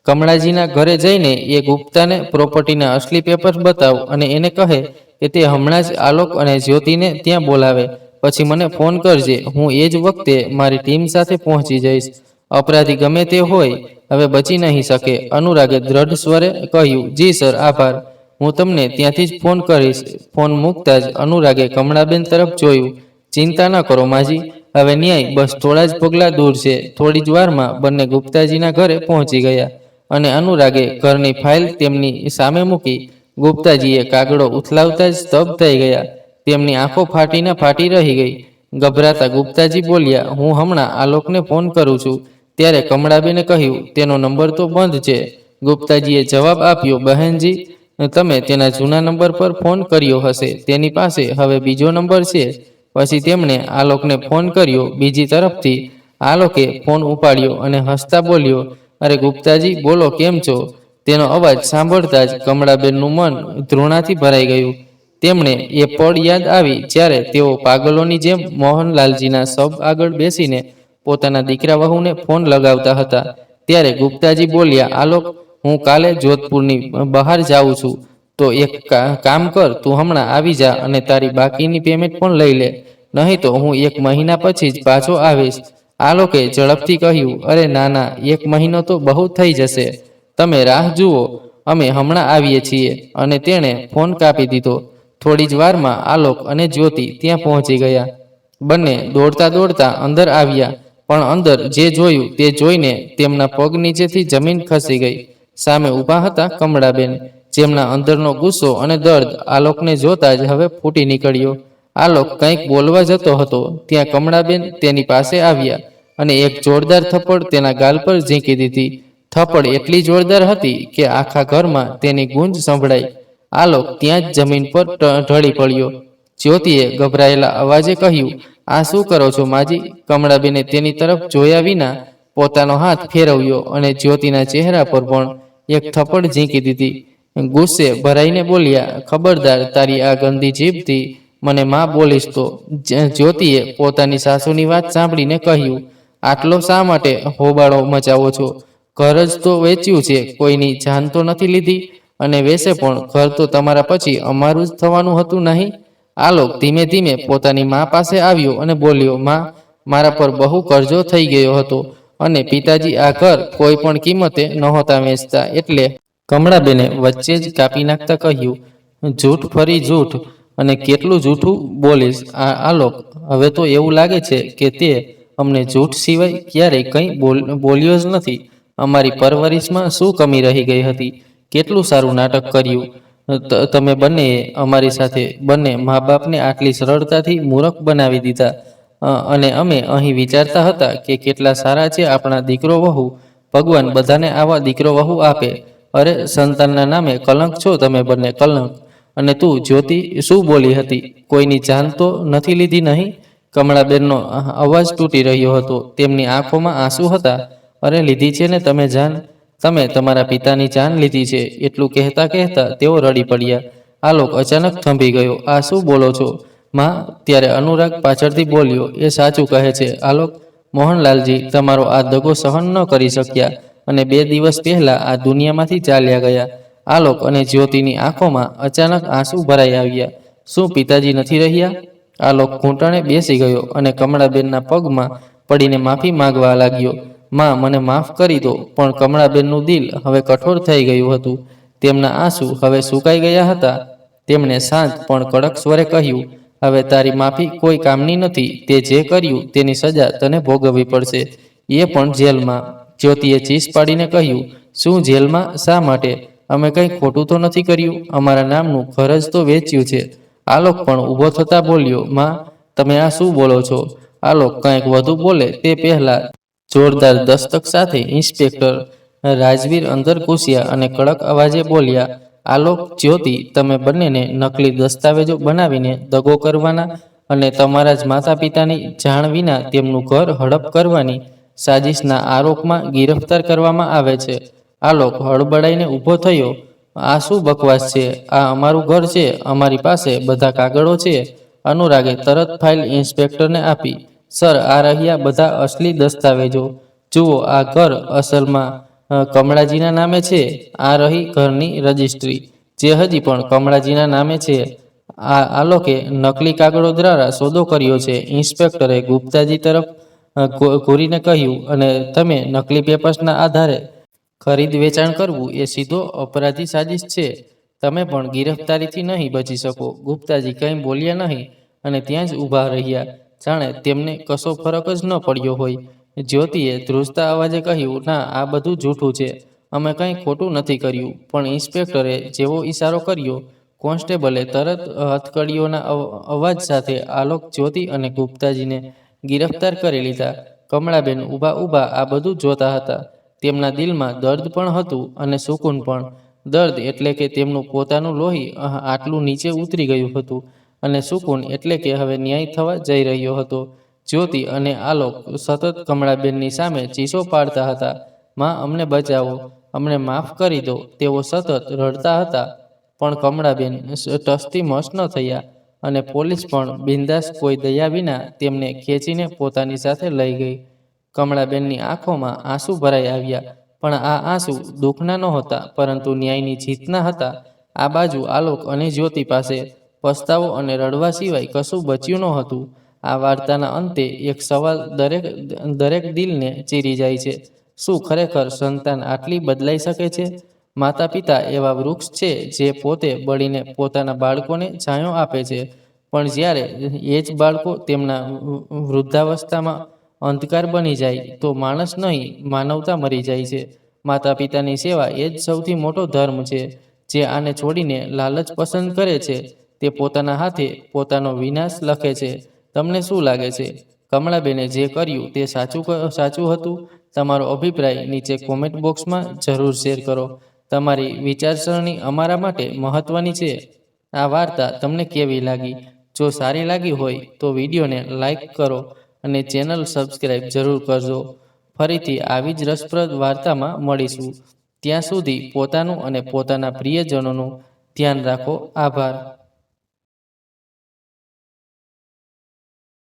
કમળાજીના ઘરે જઈને એ ગુપ્તાને પ્રોપર્ટીના અસલી પેપર્સ બતાવ અને એને કહે કે તે હમણાં જ આલોક અને જ્યોતિને ત્યાં બોલાવે. પછી મને ફોન કરજે. હું એ જ વખતે મારી ટીમ સાથે પહોંચી જઈશ. અપરાધી ગમે તે હોય, હવે બચી નહીં શકે. અનુરાગે દ્રઢ સ્વરે કહ્યું, જી સર, આભાર. હું તમને ત્યાંથી જ ફોન કરીશ. ફોન મૂકતા જ અનુરાગે કમળાબેન તરફ જોયું. ચિંતા ન કરો માજી, હવે ન્યાય બસ થોડા જ પગલાં દૂર છે. થોડી જ વારમાં બંને ગુપ્તાજીના ઘરે પહોંચી ગયા અને અનુરાગે ઘરની ફાઇલ તેમની સામે મૂકી. ગુપ્તાજીએ કાગળો ઉથલાવતા જ સ્તબ્ધ થઈ ગયા. તેમની આંખો ફાટી રહી ગઈ. ગભરાતા ગુપ્તાજી બોલ્યા, હું હમણાં આલોકને ફોન કરું છું. ત્યારે કમળાબેને કહ્યું, તેનો નંબર તો બંધ છે. ગુપ્તાજીએ જવાબ આપ્યો, બહેનજી, તમે તેના જૂના નંબર પર ફોન કર્યો હશે. તેની પાસે હવે બીજો નંબર છે. પછી તેમણે આલોકને ફોન કર્યો. બીજી તરફથી આલોકે ફોન ઉપાડ્યો અને હસતા બોલ્યો, અરે ગુપ્તાજી, બોલો, કેમ છો? તેનો અવાજ સાંભળતા જ કમળાબેનનું મન ધૃણાથી ભરાઈ ગયું. તેમને એ પળ યાદ આવી જ્યારે તેઓ પાગલોની જેમ મોહનલાલજીના શબ આગળ બેસીને પોતાના દીકરા વહુને ફોન લગાવતા હતા. ત્યારે ગુપ્તાજી બોલ્યા, આલોક, હું કાલે જોધપુરની બહાર જાઉં છું. તો એક કામ કર, તું હમણાં આવી જા અને તારી બાકીની પેમેન્ટ પણ લઈ લે. નહીં તો હું 1 મહિના પછી જ પાછો આવીશ. આલોકે ઝડપથી કહ્યું, અરે ના ના, 1 મહિનો તો બહુ થઈ જશે. તમે રાહ જુઓ, અમે હમણાં આવીએ છીએ. અને તેણે ફોન કાપી દીધો. થોડી જ વારમાં આલોક અને જ્યોતિ ત્યાં પહોંચી ગયા. બંને દોડતા દોડતા અંદર આવ્યા, પણ અંદર જે જોયું તે જોઈને તેમના પગ નીચેથી જમીન ખસી ગઈ. સામે ઊભા હતા કમળાબેન, જેમના અંદરનો ગુસ્સો અને દર્દ આલોકને જોતા જ હવે ફૂટી નીકળ્યો. આલોક કંઈક બોલવા જતો હતો ત્યાં કમળાબેન તેની પાસે આવ્યા અને એક જોરદાર થપ્પડ તેના ગાલ પર ઝીંકી દીધી. થપ્પડ એટલી જોરદાર હતી કે આખા ઘરમાં તેની ગૂંજ સંભળાઈ. આલોક ત્યાં જ જમીન પર ઢળી પડ્યો. જ્યોતિએ ગભરાયેલા અવાજે કહ્યું, આ શું કરો છો માજી? કમળાબેને તેની તરફ જોયા વિના પોતાનો હાથ ફેરવ્યો અને જ્યોતિના ચહેરા પર પણ એક થપ્પડ ઝીંકી દીધી. ગુસ્સે ભરાઈને બોલ્યા, ખબરદાર, તારી આ ગંદી જીભથી મને માં બોલીશ તો. જ્યોતિએ પોતાની સાસુની વાત સાંભળીને કહ્યું, આટલો શા માટે હોબાળો મચાવો છો? ઘર જ તો વેચ્યું છે, કોઈની જાન તો નથી લીધી, અને વેસે પણ ઘર તો તમારા પછી અમારું જ થવાનું હતું નહીં? આલોક ધીમે ધીમે પોતાની મા પાસે આવ્યો અને બોલ્યો, માં, મારા પર બહુ કરજો થઈ ગયો હતો અને પિતાજી આ ઘર કોઈ પણ કિંમતે નહોતા વેચતા, એટલે. કમળાબેને વચ્ચે જ કાપી નાખતા કહ્યું, જૂઠ ફરી જૂઠ, અને કેટલું જૂઠું બોલીશ આલોક? હવે તો એવું લાગે છે કે તે અમને જૂઠ સિવાય ક્યારેય કંઈ બોલ્યો જ નથી. અમારી પરવરિશમાં શું કમી રહી ગઈ હતી? કેટલું સારું નાટક કર્યું તમે બંનેએ અમારી સાથે. બંને મા બાપને આટલી સરળતાથી મૂરખ બનાવી દીધા, અને અમે અહીં વિચારતા હતા કે કેટલા સારા છે આપણા દીકરો વહુ. ભગવાન બધાને આવા દીકરો વહુ આપે. અરે, સંતાનના નામે કલંક છો તમે બંને, કલંક. અને તું જ્યોતિ શું બોલી હતી? કોઈની જાન તો નથી લીધી નહીં? કમળાબેનનો અવાજ તૂટી રહ્યો હતો. તેમની આંખોમાં આંસુ હતા. અરે, લીધી છે ને તમે જાન. તમે તમારા પિતાની જાન લીધી છે. એટલું કહેતા કહેતા તેઓ રડી પડ્યા. આલોક અચાનક થંભી ગયો. આ શું બોલો છો માં? ત્યારે અનુરાગ પાછળથી બોલ્યો, એ સાચું કહે છે આલોક. મોહનલાલજી તમારો આ દગો સહન ન કરી શક્યા અને 2 દિવસ પહેલા આ દુનિયામાંથી ચાલ્યા ગયા. આલોક અને જ્યોતિની આંખોમાં અચાનક આંસુ ભરાઈ આવ્યા. શું પિતાજી નથી રહ્યા? આલોક ઘૂંટણે બેસી ગયો અને કમળાબેનના પગમાં પડીને માફી માંગવા લાગ્યો. માં, મને માફ કરી દો. પણ કમળાબેનનું દિલ હવે કઠોર થઈ ગયું હતું. તેમના આંસુ હવે સુકાઈ ગયા હતા. તેમણે શાંત પણ કડક સ્વરે કહ્યું, હવે તારી માફી કોઈ કામની નથી. તે જે કર્યું તેની સજા તને ભોગવવી પડશે, એ પણ જેલમાં. જ્યોતિએ ચીસ પાડીને કહ્યું, શું જેલમાં? શા માટે? અમે કંઈ ખોટું તો નથી કર્યું. અમારા નામનું ઘર જ તો વેચ્યું છે. આલોક પણ ઊભો થતા બોલ્યો, માં, તમે આ શું બોલો છો? આલોક કંઈક વધુ બોલે તે પહેલા જોરદાર દસ્તક સાથે ઇન્સ્પેક્ટર રાજવીર અંદર ઘૂસ્યા અને કડક અવાજે બોલ્યા, આલોક, જ્યોતિ, તમે બંનેને નકલી દસ્તાવેજો બનાવીને દગો કરવાના અને તમારા જ માતા પિતાની જાણ વિના તેમનું ઘર હડપ કરવાની સાજિશના આરોપમાં ગિરફ્તાર કરવામાં આવે છે. આલોક હળબડાઈને ઊભો થયો. આ શું બકવાસ છે? આ અમારું ઘર છે, અમારી પાસે બધા કાગળો છે. અનુરાગે તરત ફાઇલ ઇન્સ્પેક્ટરને આપી. સર, આ રહ્યા બધા અસલી દસ્તાવેજો. જુઓ, આ ઘર અસલમાં કમળાજીના નામે છે. આ રહી ઘરની રજિસ્ટ્રી, જે હજી પણ કમળાજીના નામે છે. આલોકે નકલી કાગળો દ્વારા સોદો કર્યો છે. ઇન્સ્પેક્ટરે ગુપ્તાજી તરફ ઘૂરીને કહ્યું, અને તમે નકલી પેપર્સના આધારે ખરીદ વેચાણ કરવું એ સીધો અપરાધી સાજિશ છે. તમે પણ ગિરફ્તારીથી નહીં બચી શકો. ગુપ્તાજી કંઈ બોલ્યા નહીં અને ત્યાં જ ઊભા રહ્યા, જાણે તેમને કશો ફરક જ ન પડ્યો હોય. જ્યોતિએ ધ્રુજતા અવાજે કહ્યું, ના, આ બધું જૂઠું છે. અમે કંઈ ખોટું નથી કર્યું. પણ ઇન્સ્પેક્ટરે જેવો ઈશારો કર્યો, કોન્સ્ટેબલે તરત હથકડીઓના અવાજ સાથે આલોક, જ્યોતિ અને ગુપ્તાજીને ગિરફ્તાર કરી લીધા. કમળાબેન ઊભા ઊભા આ બધું જોતા હતા. તેમના દિલમાં દર્દ પણ હતું અને સુકૂન પણ. દર્દ એટલે કે તેમનું પોતાનું લોહી આટલું નીચે ઉતરી ગયું હતું, અને સુકૂન એટલે કે હવે ન્યાય થવા જઈ રહ્યો હતો. જ્યોતિ અને આલોક સતત કમળાબેનની સામે ચીસો પાડતા હતા, માં, અમને બચાવો, અમને માફ કરી દો. તેઓ સતત રડતા હતા. પણ કમળાબેન ટસથી મસ ન થયા, અને પોલીસ પણ બિંદાસ કોઈ દયા વિના તેમને ખેંચીને પોતાની સાથે લઈ ગઈ. કમળાબેનની આંખોમાં આંસુ ભરાઈ આવ્યા, પણ આ આંસુ દુઃખના નહોતા, પરંતુ ન્યાયની જીતના હતા. આ બાજુ આલોક અને જ્યોતિ પાસે પસ્તાવો અને રડવા સિવાય કશું બચ્યું નહોતું. આ વાર્તાના અંતે એક સવાલ દરેક દિલને ચીરી જાય છે. શું ખરેખર સંતાન આટલી બદલાઈ શકે છે? માતા પિતા એવા વૃક્ષ છે જે પોતે બળીને પોતાના બાળકોને છાંયો આપે છે, પણ જ્યારે એ જ બાળકો તેમના વૃદ્ધાવસ્થામાં અંધકાર બની જાય તો માણસ નહીં, માનવતા મરી જાય છે. માતા પિતાની સેવા એ જ સૌથી મોટો ધર્મ છે. જે આને છોડીને લાલચ પસંદ કરે છે તે પોતાના હાથે પોતાનો વિનાશ લખે છે. તમને શું લાગે છે? કમળાબેને જે કર્યું તે સાચું હતું? તમારો અભિપ્રાય નીચે કોમેન્ટ બોક્સમાં જરૂર શેર કરો. તમારી વિચારસરણી અમારા માટે મહત્વની છે. આ વાર્તા તમને કેવી લાગી? જો સારી લાગી હોય તો વિડીયોને લાઈક કરો અને ચેનલ સબસ્ક્રાઈબ જરૂર કરજો. ફરીથી આવી જ રસપ્રદ વાર્તામાં મળીશું. ત્યાં સુધી પોતાનું અને પોતાના પ્રિયજનોનું ધ્યાન રાખો. આભાર.